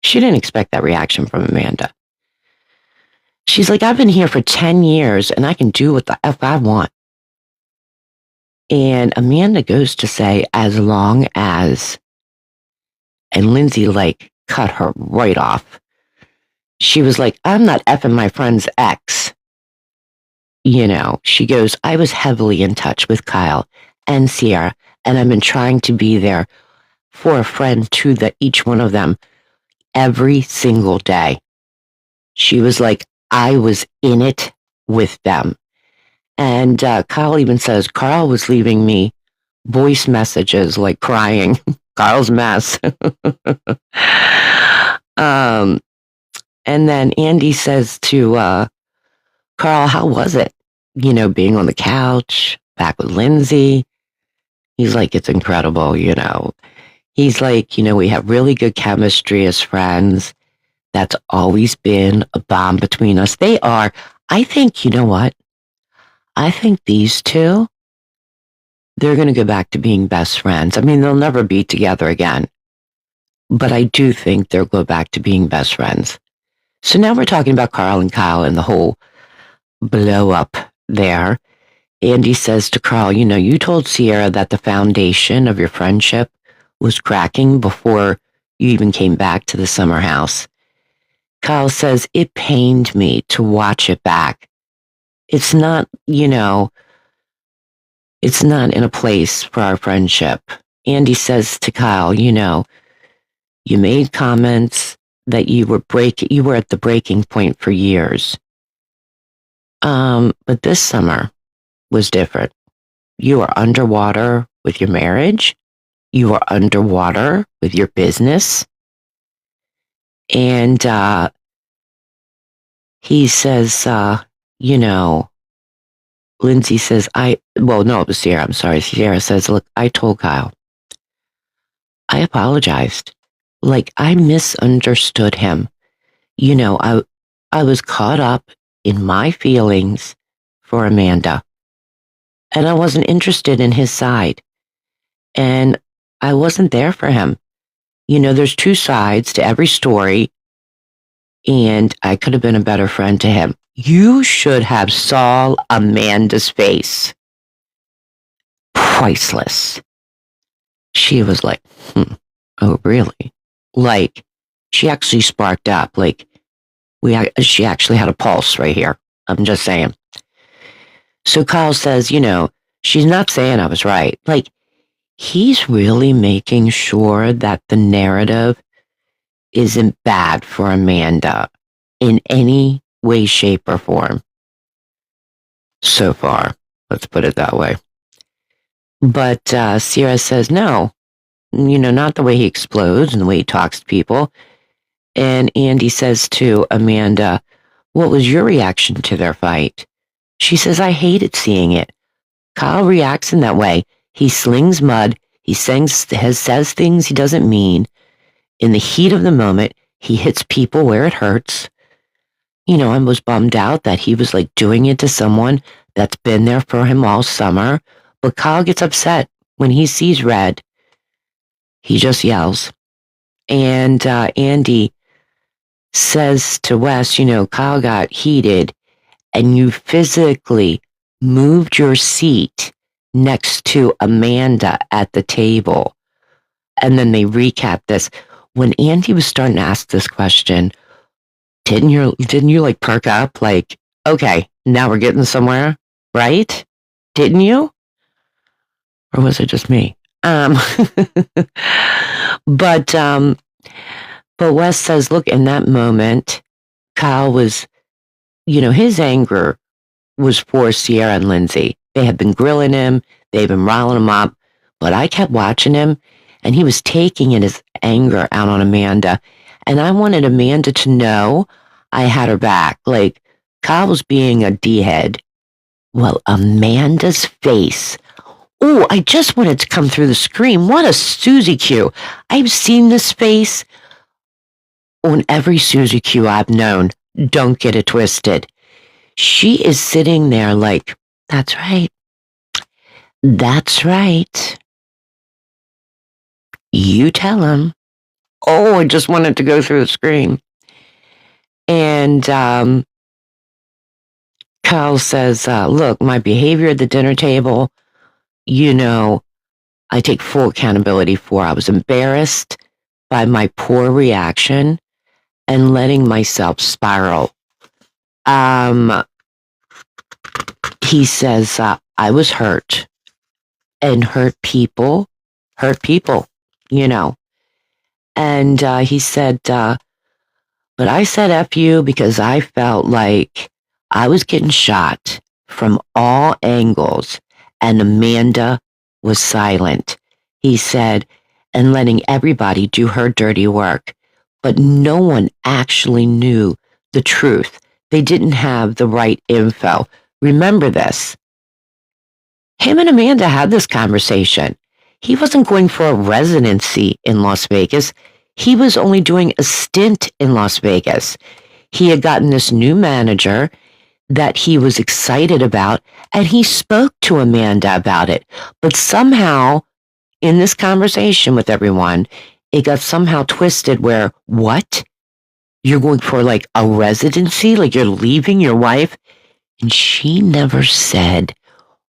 She didn't expect that reaction from Amanda. She's like, I've been here for 10 years and I can do what the F I want. And Amanda goes to say, as long as, and Lindsay, like, cut her right off. She was like, I'm not effing my friend's ex. You know, she goes, I was heavily in touch with Kyle and Ciara, and I've been trying to be there for a friend to each one of them every single day. She was like, I was in it with them. And Kyle even says, Carl was leaving me voice messages, like crying. Carl's mess. um, and then Andy says to Carl, how was it? Being on the couch, back with Lindsay. He's like, it's incredible. He's like, we have really good chemistry as friends. That's always been a bond between us. They are. I think, you know what? I think these two, they're going to go back to being best friends. I mean, they'll never be together again. But I do think they'll go back to being best friends. So now we're talking about Carl and Kyle and the whole blow up there. Andy says to Carl, you told Ciara that the foundation of your friendship was cracking before you even came back to the summer house. Kyle says, it pained me to watch it back. It's not, it's not in a place for our friendship. Andy says to Kyle, you made comments that you were at the breaking point for years. But this summer was different. You are underwater with your marriage. You are underwater with your business. And he says, Lindsay says, it was Ciara. I'm sorry. Ciara says, look, I told Kyle. I apologized. Like, I misunderstood him. I was caught up in my feelings for Amanda. And I wasn't interested in his side. And I wasn't there for him. There's two sides to every story. And I could have been a better friend to him. You should have saw Amanda's face. Priceless. She was like, oh, really? Like, she actually sparked up. Like, she actually had a pulse right here. I'm just saying. So Kyle says, she's not saying I was right. Like, he's really making sure that the narrative isn't bad for Amanda in any way, shape, or form. So far, let's put it that way. But Ciara says, no, not the way he explodes and the way he talks to people. And Andy says to Amanda, what was your reaction to their fight? She says, I hated seeing it. Kyle reacts in that way. He slings mud. He says things he doesn't mean. In the heat of the moment, he hits people where it hurts. I was bummed out that he was like doing it to someone that's been there for him all summer. But Kyle gets upset when he sees red. He just yells. And Andy says to Wes, Kyle got heated and you physically moved your seat next to Amanda at the table. And then they recap this. When Andy was starting to ask this question, didn't you like perk up? Like, okay, now we're getting somewhere, right? Didn't you? Or was it just me? But Wes says, look, in that moment, Kyle was, his anger was for Ciara and Lindsay. They had been grilling him. They've been riling him up. But I kept watching him, and he was taking his anger out on Amanda. And I wanted Amanda to know I had her back. Like, Kyle was being a D-head. Well, Amanda's face. Oh, I just wanted to come through the screen. What a Susie Q. I've seen this face on every Susie Q I've known. Don't get it twisted. She is sitting there like, that's right. That's right. You tell him. Oh, I just wanted to go through the screen. And Kyle says, look, my behavior at the dinner table, I take full accountability for. I was embarrassed by my poor reaction and letting myself spiral. He says, I was hurt, and hurt people, And he said, but I said F you because I felt like I was getting shot from all angles, and Amanda was silent. He said, and letting everybody do her dirty work. But no one actually knew the truth. They didn't have the right info. Remember this. Him and Amanda had this conversation. He wasn't going for a residency in Las Vegas. He was only doing a stint in Las Vegas. He had gotten this new manager that he was excited about, and he spoke to Amanda about it. But somehow, in this conversation with everyone, it got somehow twisted where, what? You're going for like a residency? Like you're leaving your wife? And she never said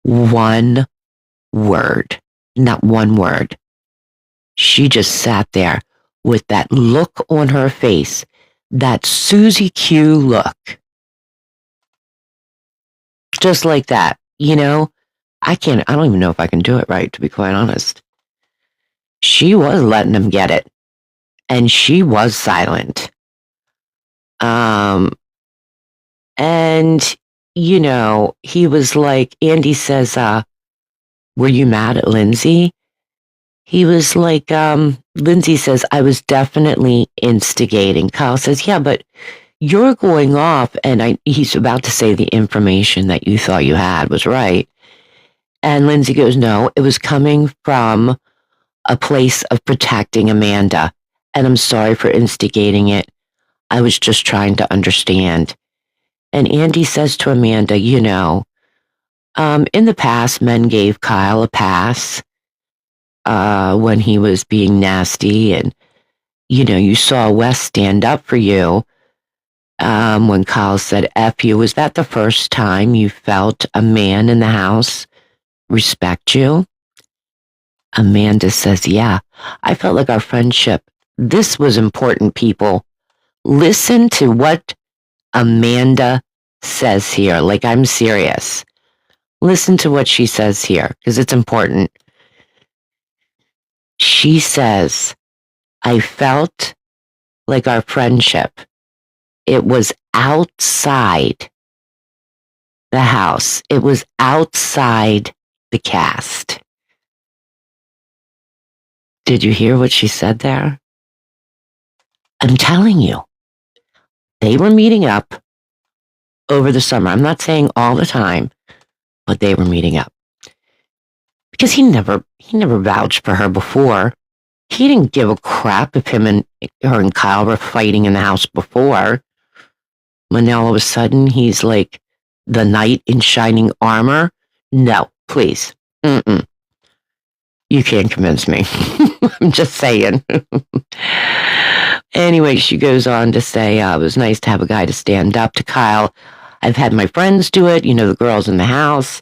one word, not one word. She just sat there with that look on her face, that Susie Q look. Just like that, you know? I don't even know if I can do it right, to be quite honest. She was letting him get it. And she was silent. And, you know, he was like, Andy says, were you mad at Lindsay? He was like, Lindsay says, I was definitely instigating. Kyle says, yeah, but you're going off. And he's about to say the information that you thought you had was right. And Lindsay goes, no, it was coming from a place of protecting Amanda. And I'm sorry for instigating it. I was just trying to understand. And Andy says to Amanda, you know, in the past, men gave Kyle a pass when he was being nasty. And, you know, you saw Wes stand up for you when Kyle said F you. Was that the first time you felt a man in the house respect you? Amanda says, yeah, I felt like our friendship. This was important, people. Listen to what Amanda says here. Like, I'm serious. Listen to what she says here, because it's important. She says, I felt like our friendship, it was outside the house. It was outside the cast. Did you hear what she said there? I'm telling you, they were meeting up over the summer. I'm not saying all the time, but they were meeting up. Because he never vouched for her before. He didn't give a crap if her and Kyle were fighting in the house before. When now all of a sudden he's like the knight in shining armor. No, please. Mm-mm. You can't convince me. I'm just saying. Anyway, she goes on to say, it was nice to have a guy to stand up to Kyle. I've had my friends do it, you know, the girls in the house.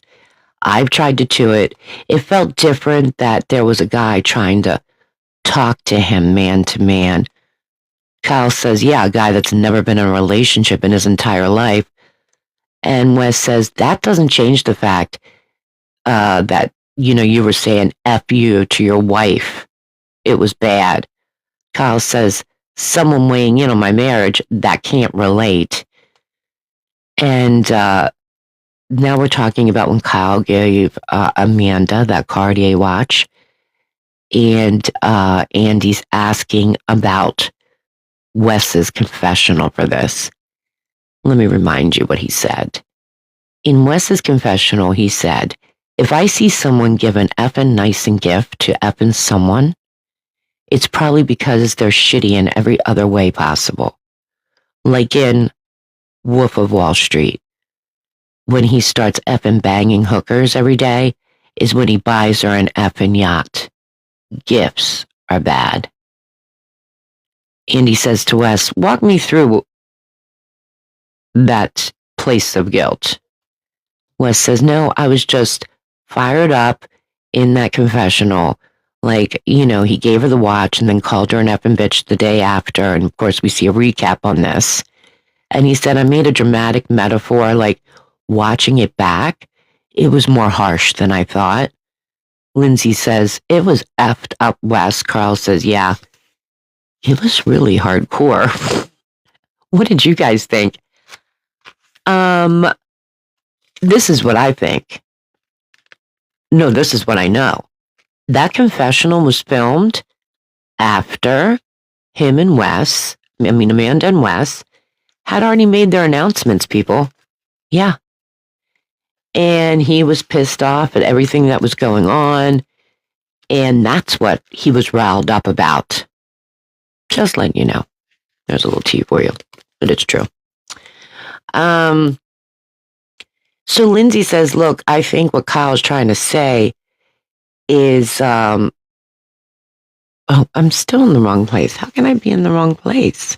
I've tried to do it. It felt different that there was a guy trying to talk to him man to man. Kyle says, yeah, a guy that's never been in a relationship in his entire life. And Wes says, that doesn't change the fact that, you know, you were saying F you to your wife. It was bad. Kyle says, someone weighing in on my marriage, that can't relate. And now we're talking about when Kyle gave Amanda that Cartier watch. And Andy's asking about Wes's confessional for this. Let me remind you what he said. In Wes's confessional, he said, if I see someone give an effing nice and gift to effing someone, it's probably because they're shitty in every other way possible. Like in Wolf of Wall Street. When he starts effing banging hookers every day is when he buys her an effing yacht. Gifts are bad. Andy says to Wes, walk me through that place of guilt. Wes says, no, I was just fired up in that confessional. Like, you know, he gave her the watch and then called her an effing bitch the day after. And of course, we see a recap on this. And he said, I made a dramatic metaphor, like watching it back. It was more harsh than I thought. Lindsay says, it was effed up, Wes. Carl says, yeah, it was really hardcore. What did you guys think? This is what I think. No, this is what I know. That confessional was filmed after him and Amanda and Wes, had already made their announcements, people. Yeah. And he was pissed off at everything that was going on. And that's what he was riled up about. Just letting you know. There's a little tea for you, but it's true. So Lindsay says, look, I think what Kyle's trying to say is, oh, I'm still in the wrong place. How can I be in the wrong place?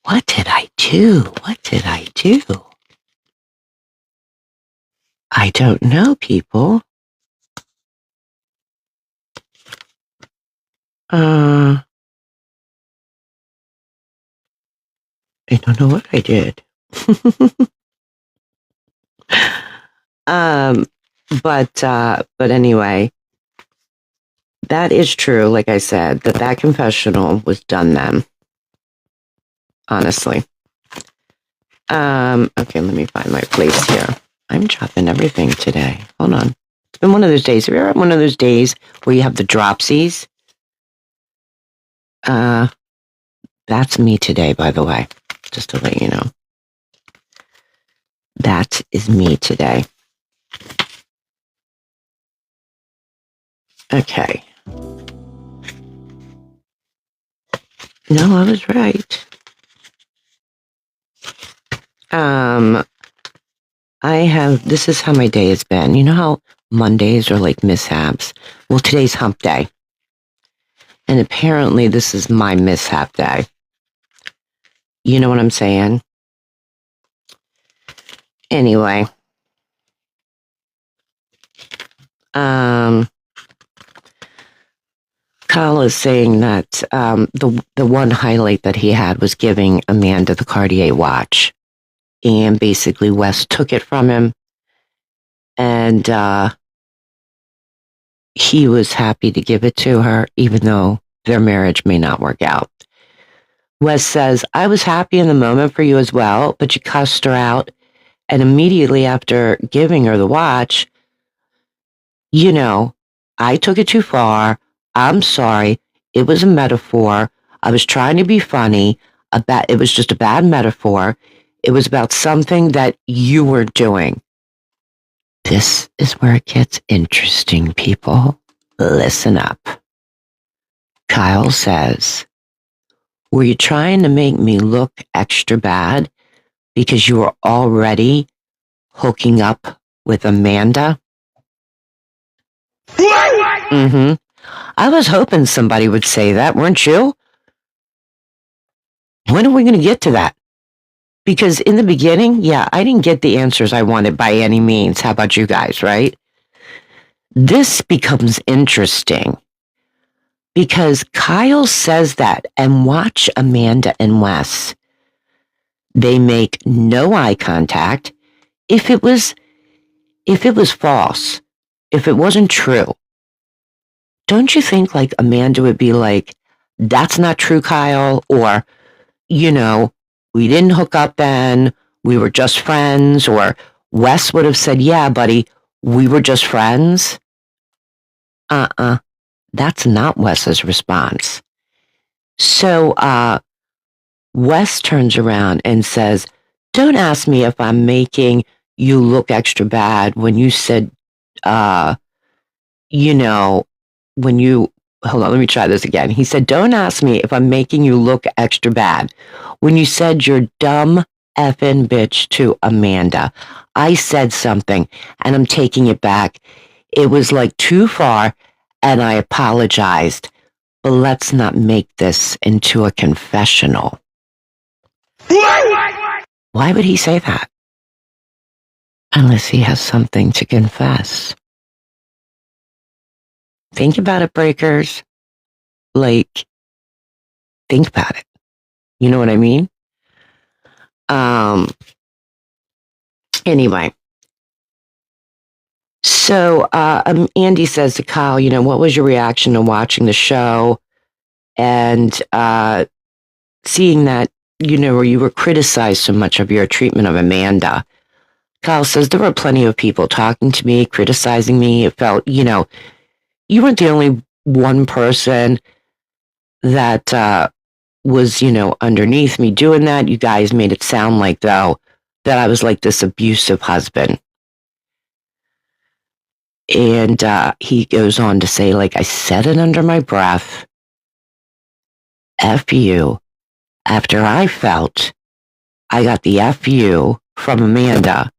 What did I do? What did I do? I don't know, people. I don't know what I did. But anyway, that is true. Like I said, that confessional was done then. Honestly. Okay, let me find my place here. I'm dropping everything today. Hold on. It's been one of those days. Have you ever had one of those days where you have the dropsies? That's me today, by the way. Just to let you know. That is me today. Okay. No, I was right. This is how my day has been. You know how Mondays are like mishaps? Well, today's hump day. And apparently this is my mishap day. You know what I'm saying? Anyway. Kyle is saying that the one highlight that he had was giving Amanda the Cartier watch. And basically Wes took it from him. And he was happy to give it to her, even though their marriage may not work out. Wes says, I was happy in the moment for you as well, but you cussed her out. And immediately after giving her the watch, you know, I took it too far. I'm sorry. It was a metaphor. I was trying to be funny. It was just a bad metaphor. It was about something that you were doing. This is where it gets interesting, people. Listen up. Kyle says, were you trying to make me look extra bad because you were already hooking up with Amanda? Mm-hmm. I was hoping somebody would say that, weren't you? When are we going to get to that? Because in the beginning, yeah, I didn't get the answers I wanted by any means. How about you guys, right? This becomes interesting because Kyle says that, and watch Amanda and Wes. They make no eye contact. If it was false, if it wasn't true, don't you think like Amanda would be like, that's not true, Kyle? Or, you know, we didn't hook up then, we were just friends. Or Wes would have said, yeah, buddy, we were just friends. That's not Wes's response. So Wes turns around and says, don't ask me if I'm making you look extra bad when you said, you know, hold on, let me try this again. He said, don't ask me if I'm making you look extra bad when you said you're dumb effing bitch to Amanda. I said something and I'm taking it back. It was like too far and I apologized, but let's not make this into a confessional. Why would he say that? Unless he has something to confess. Think about it, breakers. Like, think about it. You know what I mean? Anyway. So, Andy says to Kyle, you know, what was your reaction to watching the show and seeing that, you know, where you were criticized so much of your treatment of Amanda? Kyle says there were plenty of people talking to me, criticizing me. It felt, you know, you weren't the only one person that was, underneath me doing that. You guys made it sound like, though, that I was like this abusive husband. And he goes on to say, like, I said it under my breath, F you, after I felt I got the F you from Amanda,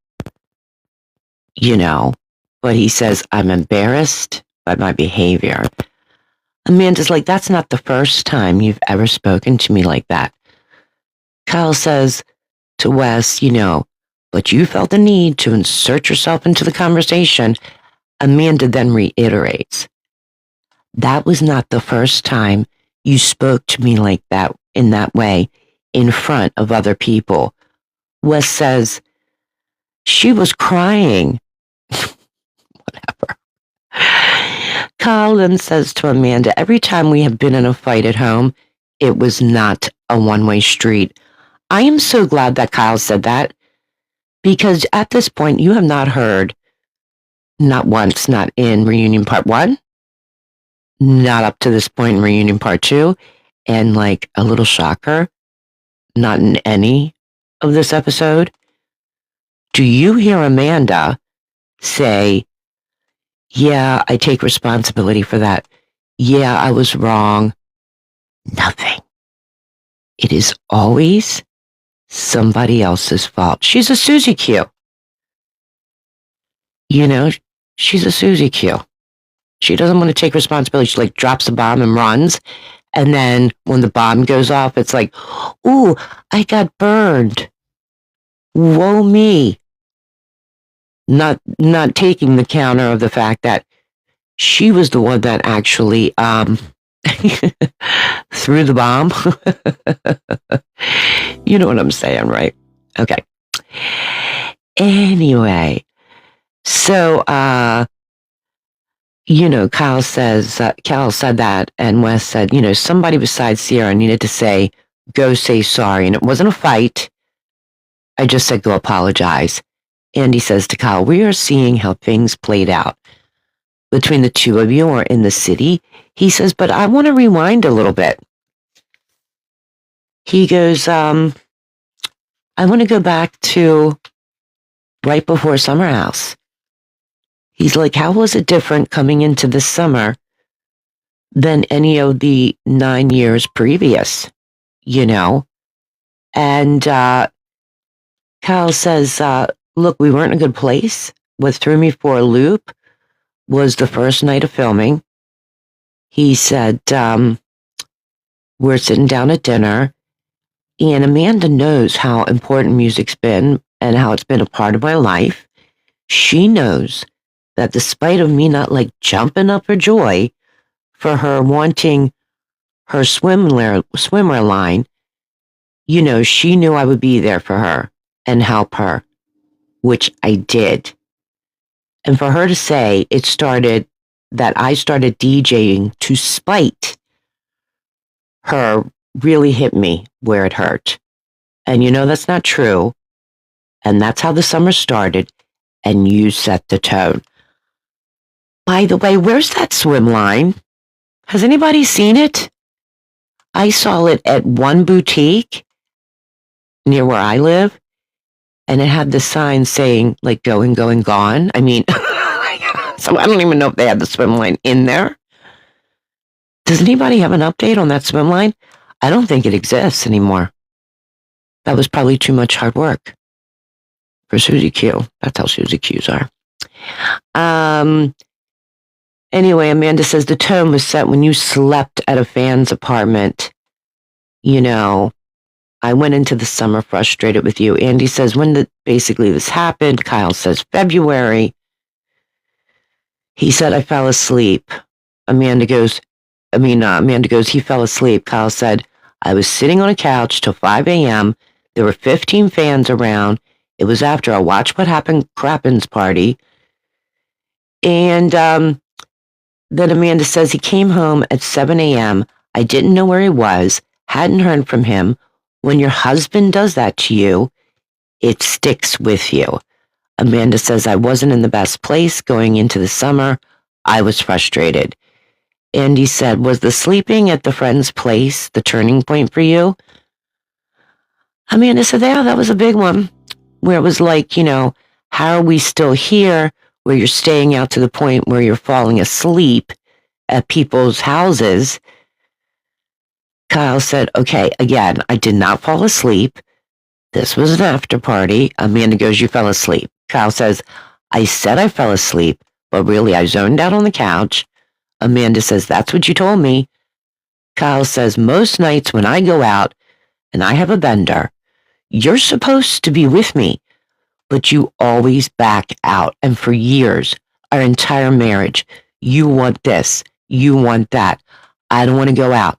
but he says, I'm embarrassed by my behavior. Amanda's like, that's not the first time you've ever spoken to me like that. Kyle says to Wes, but you felt the need to insert yourself into the conversation. Amanda then reiterates, that was not the first time you spoke to me like that, in that way, in front of other people. Wes says, she was crying. Whatever. Kyle then says to Amanda, every time we have been in a fight at home, it was not a one-way street. I am so glad that Kyle said that, because at this point, you have not heard, not once, not in Reunion Part 1, not up to this point in Reunion Part 2, and like a little shocker, not in any of this episode, do you hear Amanda say, yeah, I take responsibility for that. Yeah, I was wrong. Nothing. It is always somebody else's fault. She's a Susie Q. She's a Susie Q. She doesn't want to take responsibility. She like drops a bomb and runs. And then when the bomb goes off, it's like, ooh, I got burned. Woe me. Not taking the counter of the fact that she was the one that actually threw the bomb. You know what I'm saying, right? Okay. Anyway, so Kyle said that, and Wes said, somebody besides Ciara needed to say, go say sorry. And it wasn't a fight. I just said, go apologize. And he says to Kyle, we are seeing how things played out between the two of you or in the city. He says, but I want to rewind a little bit. He goes, I want to go back to right before Summer House. He's like, how was it different coming into this summer than any of the 9 years previous, And Kyle says, look, we weren't in a good place. What threw me for a loop was the first night of filming. He said, we're sitting down at dinner, and Amanda knows how important music's been and how it's been a part of my life. She knows that despite of me not like jumping up for joy for her wanting her swimwear line, she knew I would be there for her and help her, which I did. And for her to say I started DJing to spite her really hit me where it hurt. And that's not true. And that's how the summer started. And you set the tone. By the way, where's that swim line? Has anybody seen it? I saw it at one boutique near where I live, and it had the sign saying, like, going, gone. I mean, so I don't even know if they had the swim line in there. Does anybody have an update on that swim line? I don't think it exists anymore. That was probably too much hard work for Susie Q. That's how Susie Qs are. Anyway, Amanda says the tone was set when you slept at a fan's apartment. I went into the summer frustrated with you. Andy says, when basically this happened? Kyle says, February. He said, I fell asleep. Amanda goes, he fell asleep. Kyle said, I was sitting on a couch till 5 a.m. There were 15 fans around. It was after a Watch What Happened Crappens party. And then Amanda says he came home at 7 a.m. I didn't know where he was, hadn't heard from him. When your husband does that to you, it sticks with you. Amanda says, I wasn't in the best place going into the summer. I was frustrated. Andy said, was the sleeping at the friend's place the turning point for you? Amanda said, yeah, that was a big one. Where it was like, how are we still here where you're staying out to the point where you're falling asleep at people's houses? Kyle said, okay, again, I did not fall asleep. This was an after party. Amanda goes, you fell asleep. Kyle says, I said I fell asleep, but really I zoned out on the couch. Amanda says, that's what you told me. Kyle says, most nights when I go out and I have a bender, you're supposed to be with me, but you always back out. And for years, our entire marriage, you want this, you want that. I don't want to go out.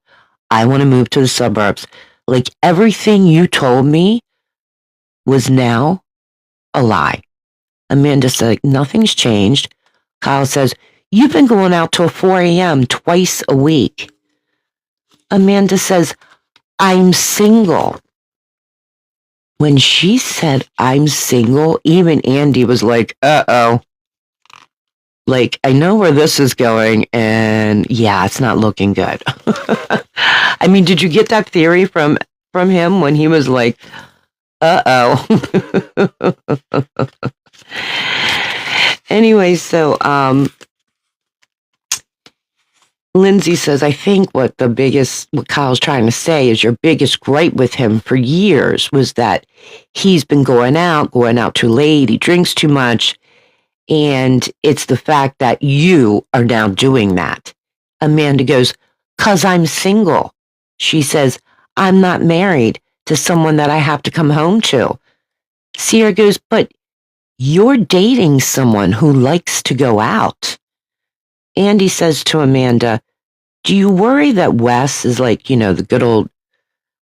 I want to move to the suburbs. Like everything you told me was now a lie. Amanda said, nothing's changed. Kyle says, you've been going out till 4 a.m. twice a week. Amanda says, I'm single. When she said, I'm single, even Andy was like, uh-oh. Like, I know where this is going, and yeah, it's not looking good. I mean, did you get that theory from him when he was like, uh-oh. Anyway, so Lindsay says, I think what Kyle's trying to say is your biggest gripe with him for years was that he's been going out too late, he drinks too much, and it's the fact that you are now doing that. Amanda goes, 'cause I'm single. She says, I'm not married to someone that I have to come home to. Ciara goes, but you're dating someone who likes to go out. Andy says to Amanda, do you worry that Wes is like, the good old,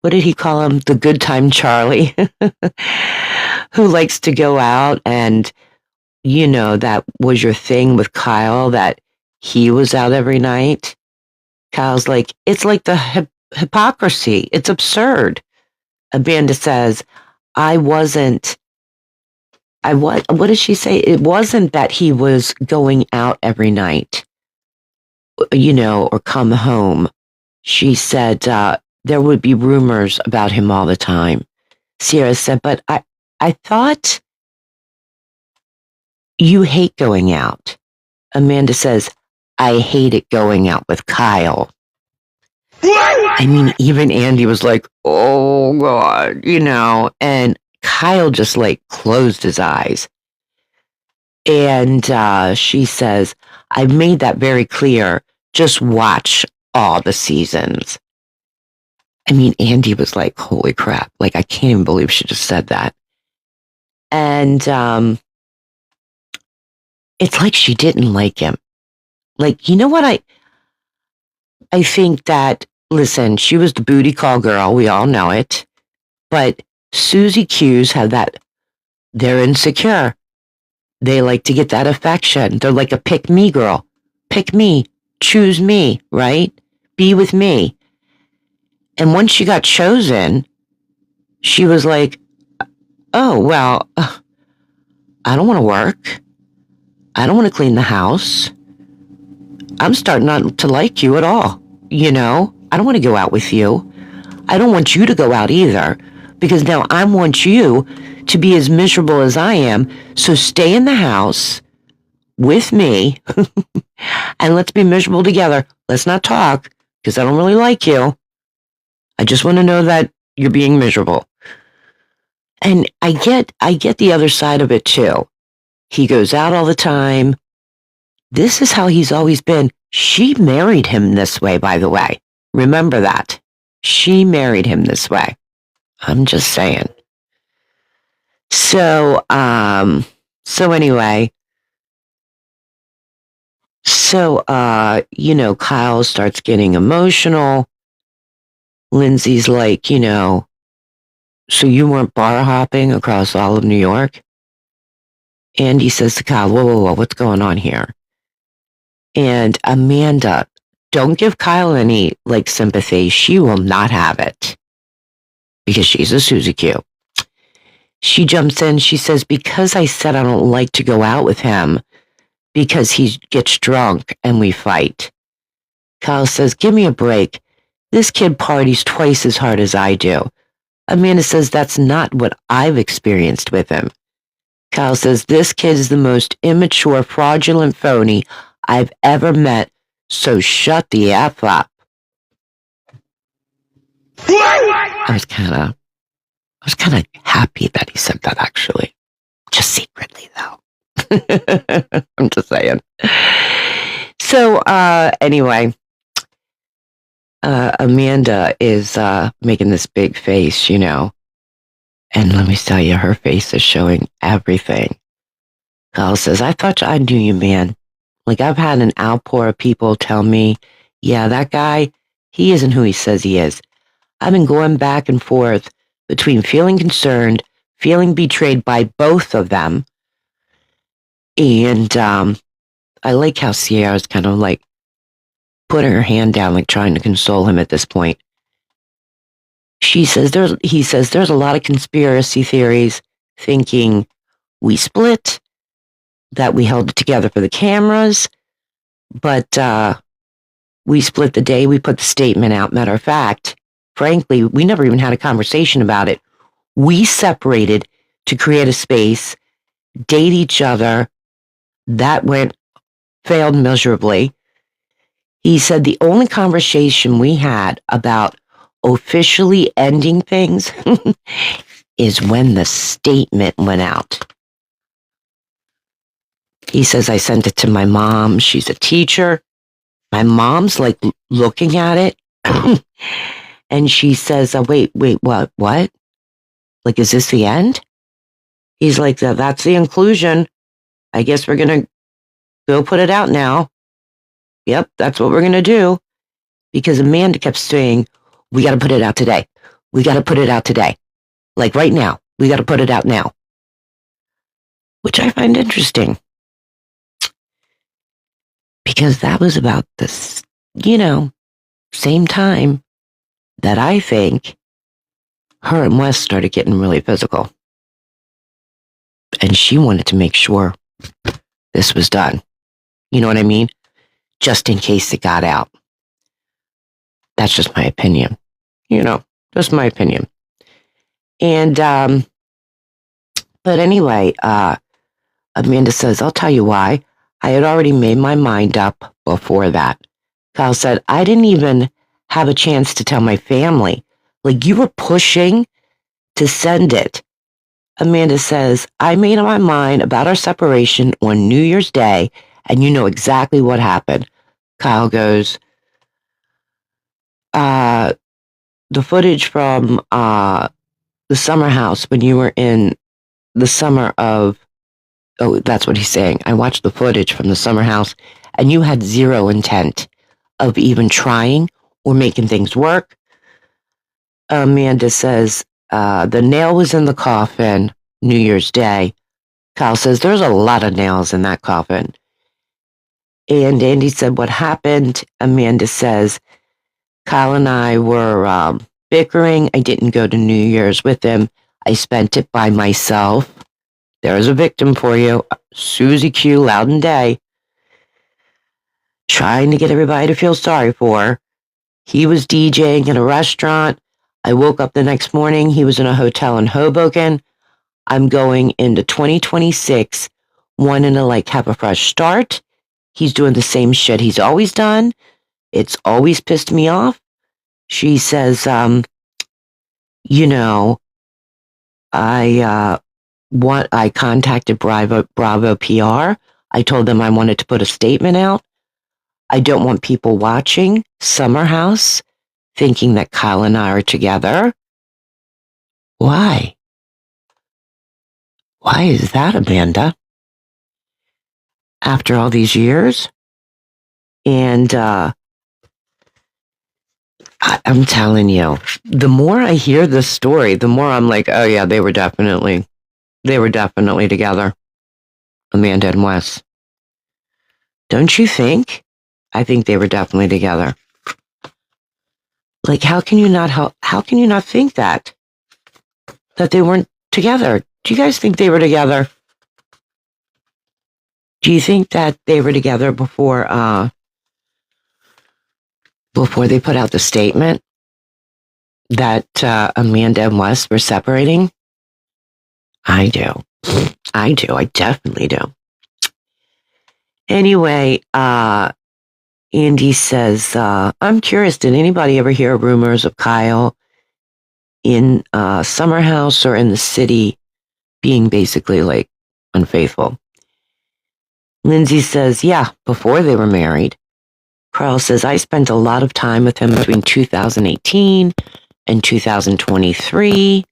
what did he call him? The good time Charlie, who likes to go out and, that was your thing with Kyle, that he was out every night? Kyle's like, it's like the hypocrisy. It's absurd. Amanda says, what did she say? It wasn't that he was going out every night, or come home. She said, there would be rumors about him all the time. Ciara said, but I thought you hate going out. Amanda says, I hated going out with Kyle. I mean, even Andy was like, oh God, and Kyle just like closed his eyes. And she says, I've made that very clear. Just watch all the seasons. I mean, Andy was like, holy crap. Like, I can't even believe she just said that. And it's like she didn't like him. Like, you know what? I think that, listen, she was the booty call girl. We all know it. But Susie Q's have that. They're insecure. They like to get that affection. They're like a pick me girl. Pick me. Choose me, right? Be with me. And once she got chosen, she was like, oh, well, I don't want to work. I don't want to clean the house. I'm starting not to like you at all. I don't want to go out with you. I don't want you to go out either, because now I want you to be as miserable as I am. So stay in the house with me and let's be miserable together. Let's not talk because I don't really like you. I just want to know that you're being miserable. And I get the other side of it too. He goes out all the time. This is how he's always been. She married him this way, by the way. Remember that. She married him this way. I'm just saying. So anyway. So, Kyle starts getting emotional. Lindsay's like, so you weren't bar hopping across all of New York? Andy says to Kyle, whoa, what's going on here? And Amanda, don't give Kyle any, sympathy. She will not have it. Because she's a Susie Q. She jumps in. She says, because I said I don't like to go out with him, because he gets drunk and we fight. Kyle says, give me a break. This kid parties twice as hard as I do. Amanda says, that's not what I've experienced with him. Kyle says, this kid is the most immature, fraudulent phony I've ever met, so shut the F up. I was kind of happy that he said that, actually. Just secretly, though. I'm just saying. So, anyway, Amanda is making this big face, you know. And let me tell you, her face is showing everything. Kyle says, I thought I knew you, man. Like, I've had an outpour of people tell me, yeah, that guy, he isn't who he says he is. I've been going back and forth between feeling concerned, feeling betrayed by both of them. And I like how Ciara's kind of like putting her hand down, like trying to console him at this point. He says there's a lot of conspiracy theories thinking we split, that we held it together for the cameras, but we split the day we put the statement out. Matter of fact, frankly, we never even had a conversation about it. We separated to create a space, date each other. That failed miserably. He said the only conversation we had about officially ending things is when the statement went out. He says, I sent it to my mom. She's a teacher. My mom's like looking at it. And she says, wait, what? Like, is this the end? He's like, that's the inclusion. I guess we're going to go put it out now. Yep, that's what we're going to do. Because Amanda kept saying, we got to put it out today. We got to put it out today. Like right now. We got to put it out now. Which I find interesting. Because that was about this, same time that I think her and Wes started getting really physical. And she wanted to make sure this was done. You know what I mean? Just in case it got out. That's just my opinion. Just my opinion. And, but anyway, Amanda says, I'll tell you why. I had already made my mind up before that. Kyle said, I didn't even have a chance to tell my family. Like, you were pushing to send it. Amanda says, I made up my mind about our separation on New Year's Day, and you know exactly what happened. Kyle goes, the footage from the summer house when you were in the summer of, oh, that's what he's saying. I watched the footage from the summer house, and you had zero intent of even trying or making things work. Amanda says, the nail was in the coffin New Year's Day. Kyle says, there's a lot of nails in that coffin. And Andy said, what happened? Amanda says, Kyle and I were bickering. I didn't go to New Year's with him. I spent it by myself. There's a victim for you. Susie Q, Loudon Day. Trying to get everybody to feel sorry for her. He was DJing in a restaurant. I woke up the next morning. He was in a hotel in Hoboken. I'm going into 2026, wanting to have a fresh start. He's doing the same shit he's always done. It's always pissed me off. She says, I contacted Bravo PR. I told them I wanted to put a statement out. I don't want people watching Summer House thinking that Kyle and I are together. Why? Why is that, Amanda? After all these years? And I'm telling you, the more I hear this story, the more I'm like, oh yeah, they were definitely together. Amanda and Wes. Don't you think? I think they were definitely together. Like, how can you not think that they weren't together? Do you guys think they were together? Do you think that they were together before they put out the statement that Amanda and Wes were separating? I do. I do. I definitely do. Anyway, Andy says, I'm curious, did anybody ever hear rumors of Kyle in Summer House or in the city being basically like unfaithful? Lindsay says, yeah, before they were married. Carl says, I spent a lot of time with him between 2018 and 2023,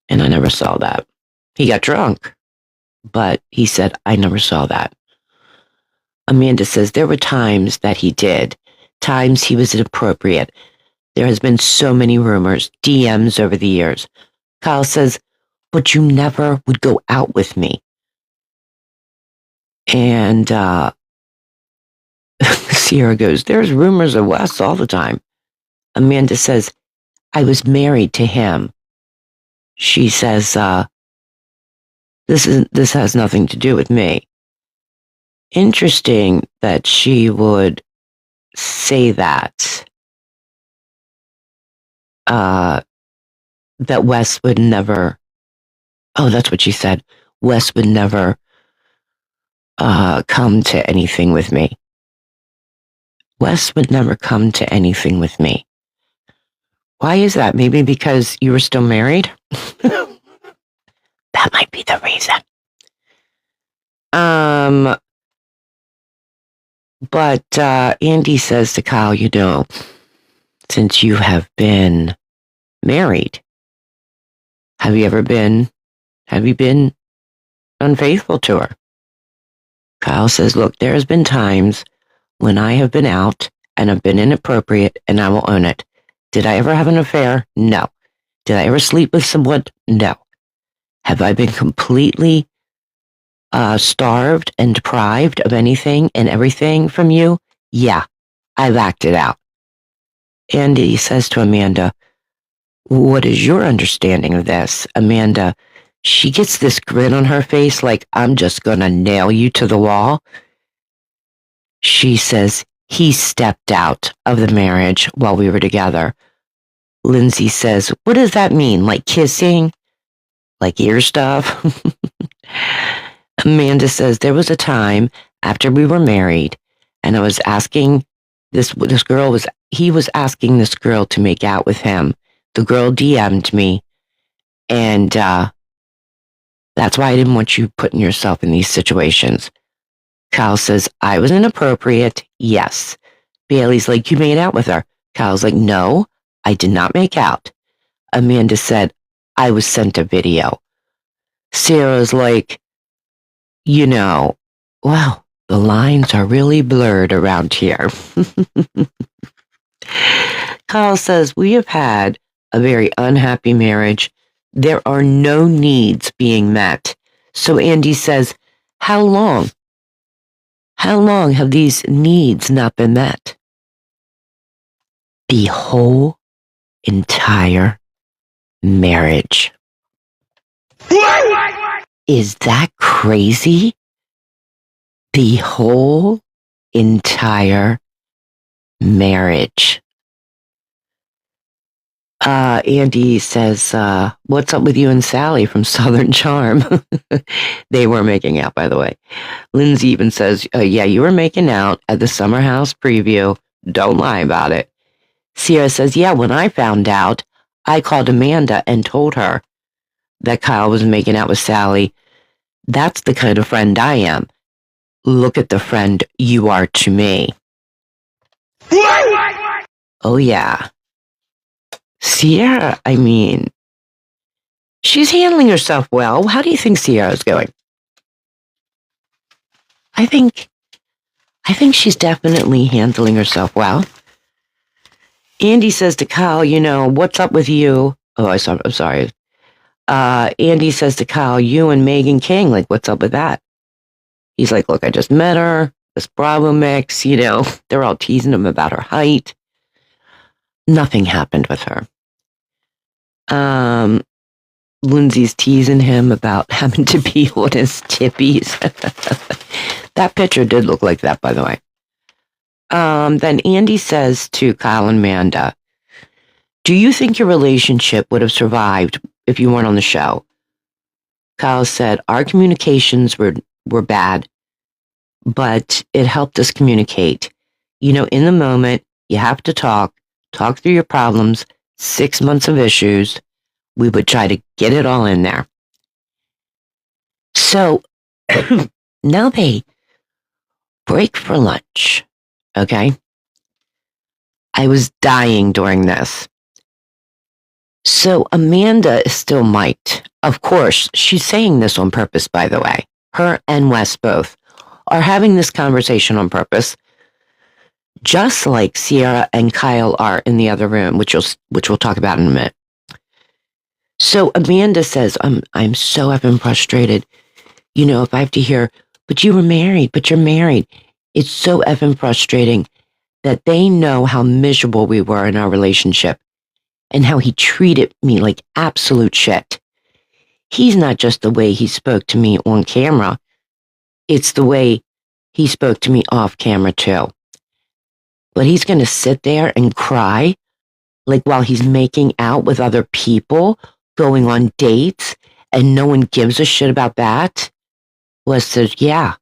and I never saw that. He got drunk, but he said, I never saw that. Amanda says, there were times that he did, times he was inappropriate. There has been so many rumors, DMs over the years. Kyle says, but you never would go out with me. And Ciara goes, there's rumors of Wes all the time. Amanda says, I was married to him. She says, this has nothing to do with me. Interesting that she would say that. That Wes would never. Oh, that's what she said. Wes would never come to anything with me. Wes would never come to anything with me. Why is that? Maybe because you were still married? That might be the reason. But Andy says to Kyle, you know, since you have been married, have you been unfaithful to her? Kyle says, look, there has been times when I have been out and have been inappropriate, and I will own it. Did I ever have an affair? No. Did I ever sleep with someone? No. Have I been completely starved and deprived of anything and everything from you? Yeah, I've acted out. And he says to Amanda, what is your understanding of this? Amanda, she gets this grin on her face like, I'm just going to nail you to the wall. She says, he stepped out of the marriage while we were together. Lindsay says, what does that mean? Like kissing? Like ear stuff? Amanda says, there was a time after we were married, and I was asking he was asking this girl to make out with him. The girl DM'd me, and that's why I didn't want you putting yourself in these situations. Kyle says, I was inappropriate. Yes. Bailey's like, you made out with her. Kyle's like, no, I did not make out. Amanda said, I was sent a video. Sarah's like, you know, wow, the lines are really blurred around here. Kyle says, we have had a very unhappy marriage. There are no needs being met. So Andy says, how long? How long have these needs not been met? The whole entire marriage. Is that crazy? The whole entire marriage. Andy says, what's up with you and Sally from Southern Charm? They were making out, by the way. Lindsay even says, yeah, you were making out at the Summer House preview. Don't lie about it. Ciara says, yeah, when I found out, I called Amanda and told her that Kyle was making out with Sally. That's the kind of friend I am. Look at the friend you are to me. Oh, yeah. Ciara, I mean, she's handling herself well. How do you think Ciara's going? I think she's definitely handling herself well. Andy says to Kyle, you know, what's up with you? Oh, I'm sorry. Andy says to Kyle, you and Megan King, like, what's up with that? He's like, look, I just met her, this Bravo mix, you know, they're all teasing him about her height. Nothing happened with her. Lindsay's teasing him about having to pee on his tippies. That picture did look like that, by the way. Then Andy says to Kyle and Amanda, do you think your relationship would have survived if you weren't on the show? Kyle said, our communications were bad, but it helped us communicate. You know, in the moment, you have to talk through your problems, 6 months of issues. We would try to get it all in there. So now they break for lunch, okay? I was dying during this. So Amanda is still mic'd. Of course, she's saying this on purpose, by the way. Her and Wes both are having this conversation on purpose, just like Ciara and Kyle are in the other room, which we'll talk about in a minute. So Amanda says, I'm so effing frustrated. You know, if I have to hear, but you're married. It's so effing frustrating that they know how miserable we were in our relationship and how he treated me like absolute shit. He's not just the way he spoke to me on camera. It's the way he spoke to me off camera too. But he's going to sit there and cry like while he's making out with other people, going on dates, and no one gives a shit about that? Wes says, yeah.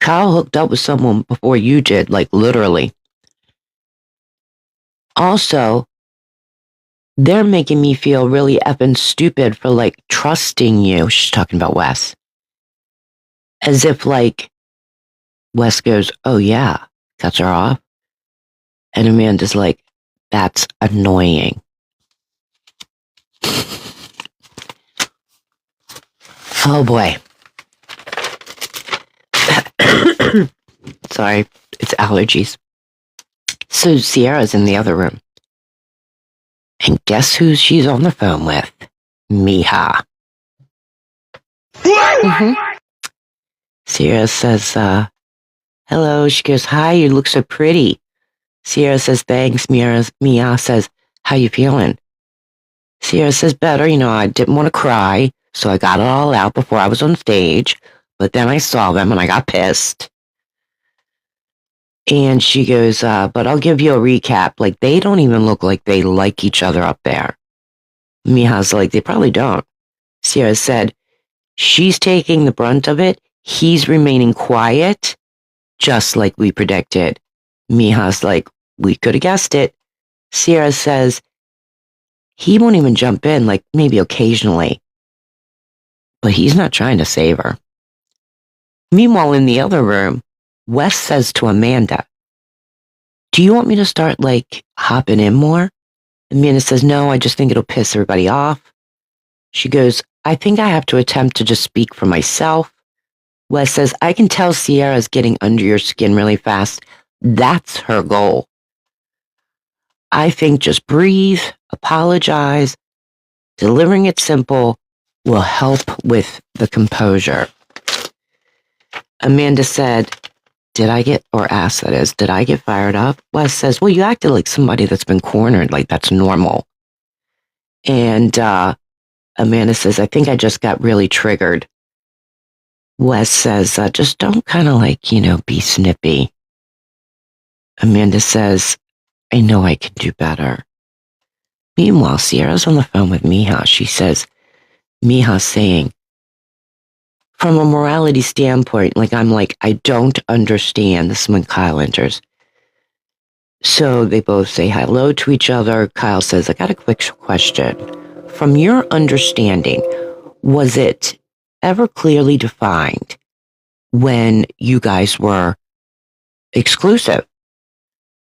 Kyle hooked up with someone before you did, like literally. Also, they're making me feel really effing stupid for like trusting you. She's talking about Wes. As if like Wes goes, oh yeah, cuts her off. And Amanda's like, that's annoying. Oh boy. Sorry, it's allergies. So Ciara's in the other room. And guess who she's on the phone with? Miha. Ciara says, hello. She goes, hi, you look so pretty. Ciara says, thanks. Miha says, how you feeling? Ciara says, better. You know, I didn't want to cry, so I got it all out before I was on stage. But then I saw them and I got pissed. And she goes, but I'll give you a recap. Like, they don't even look like they like each other up there. Miha's like, they probably don't. Ciara said, she's taking the brunt of it. He's remaining quiet, just like we predicted. Miha's like, we could have guessed it. Ciara says, he won't even jump in, like maybe occasionally. But he's not trying to save her. Meanwhile, in the other room, Wes says to Amanda, do you want me to start, like, hopping in more? Amanda says, no, I just think it'll piss everybody off. She goes, I think I have to attempt to just speak for myself. Wes says, I can tell Ciara's getting under your skin really fast. That's her goal. I think just breathe, apologize, delivering it simple will help with the composure. Amanda said, did I get fired up? Wes says, well, you acted like somebody that's been cornered, like that's normal. And Amanda says, I think I just got really triggered. Wes says, just don't kind of like, you know, be snippy. Amanda says, I know I can do better. Meanwhile, Ciara's on the phone with Miha. She says, Miha's saying, from a morality standpoint, I don't understand. This is when Kyle enters. So they both say hello to each other. Kyle says, I got a quick question. From your understanding, was it ever clearly defined when you guys were exclusive?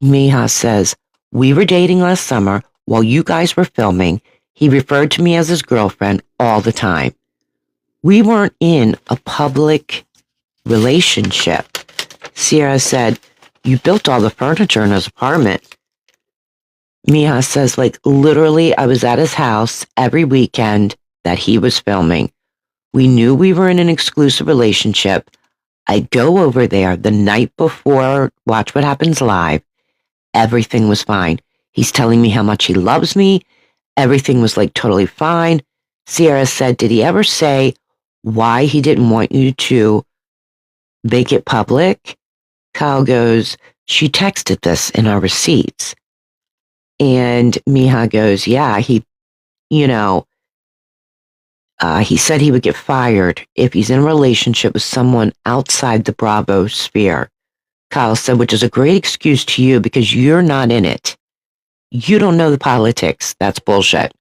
Miha says, we were dating last summer while you guys were filming. He referred to me as his girlfriend all the time. We weren't in a public relationship. Ciara said, you built all the furniture in his apartment. Miha says, like, literally, I was at his house every weekend that he was filming. We knew we were in an exclusive relationship. I'd go over there the night before, watch what happens live. Everything was fine. He's telling me how much he loves me. Everything was like totally fine. Ciara said, did he ever say why he didn't want you to make it public? Kyle goes, she texted this in our receipts. And Miha goes, yeah, you know, he said he would get fired if he's in a relationship with someone outside the Bravo sphere. Kyle said, which is a great excuse to you because you're not in it. You don't know the politics. That's bullshit.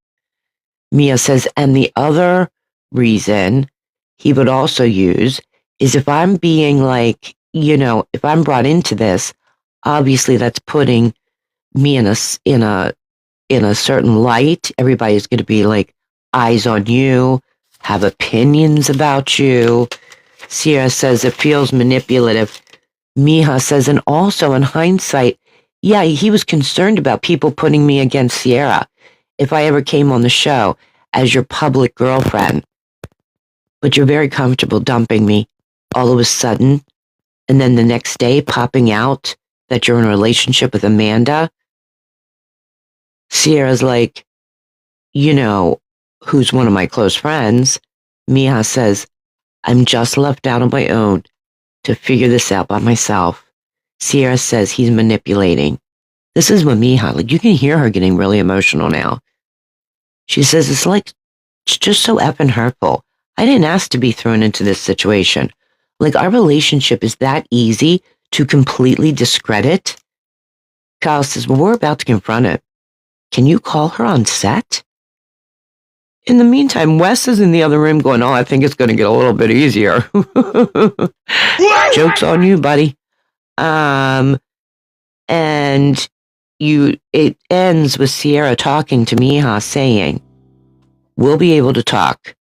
Mia says, and the other reason he would also use is if I'm being like, if I'm brought into this, obviously that's putting me in a certain light. Everybody's going to be like eyes on you, have opinions about you. Ciara says it feels manipulative. Miha says, and also in hindsight, yeah, he was concerned about people putting me against Ciara if I ever came on the show as your public girlfriend. But you're very comfortable dumping me all of a sudden, and then the next day popping out that you're in a relationship with Amanda. Ciara's like, who's one of my close friends. Miha says, I'm just left out on my own to figure this out by myself. Ciara says he's manipulating. This is with Miha. Like, you can hear her getting really emotional now. She says, it's just so effing hurtful. I didn't ask to be thrown into this situation. Like, our relationship is that easy to completely discredit. Kyle says, well, we're about to confront it. Can you call her on set? In the meantime, Wes is in the other room going, oh, I think it's going to get a little bit easier. Joke's on you, buddy. And it ends with Ciara talking to Miha saying, we'll be able to talk.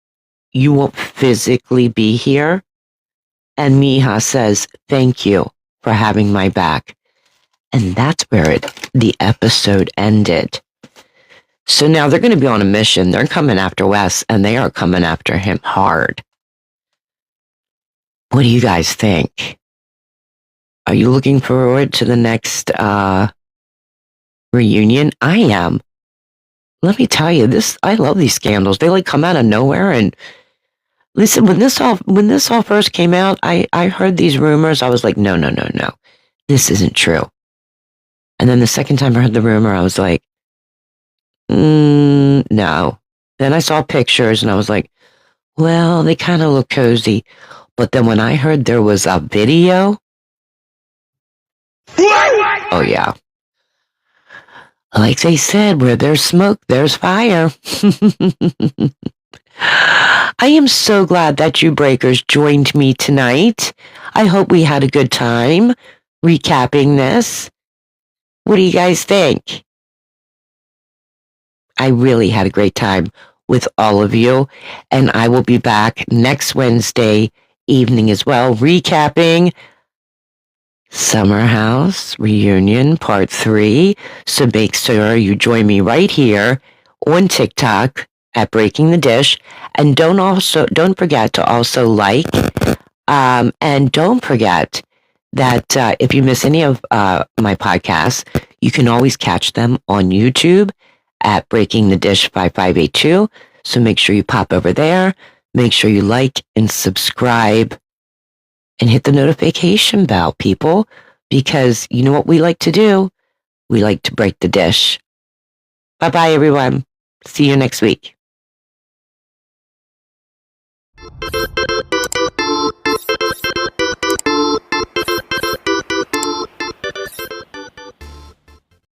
You won't physically be here. And Miha says, thank you for having my back. And that's where the episode ended. So now they're going to be on a mission. They're coming after Wes, and they are coming after him hard. What do you guys think? Are you looking forward to the next reunion? I am. Let me tell you, I love these scandals. They like come out of nowhere. And listen, when this all first came out, I heard these rumors. I was like, no, this isn't true. And then the second time I heard the rumor, I was like, no. Then I saw pictures and I was like, well, they kind of look cozy. But then when I heard there was a video, oh yeah. Like they said, where there's smoke, there's fire. I am so glad that you breakers joined me tonight. I hope we had a good time recapping this. What do you guys think? I really had a great time with all of you, and I will be back next Wednesday evening as well, recapping Summer House Reunion Part 3. So make sure you join me right here on TikTok at Breaking the Dish, and don't forget to also like, and don't forget that if you miss any of my podcasts, you can always catch them on YouTube at Breaking the Dish 5582. So make sure you pop over there. Make sure you like and subscribe and hit the notification bell, people, because you know what we like to do? We like to break the dish. Bye-bye, everyone. See you next week.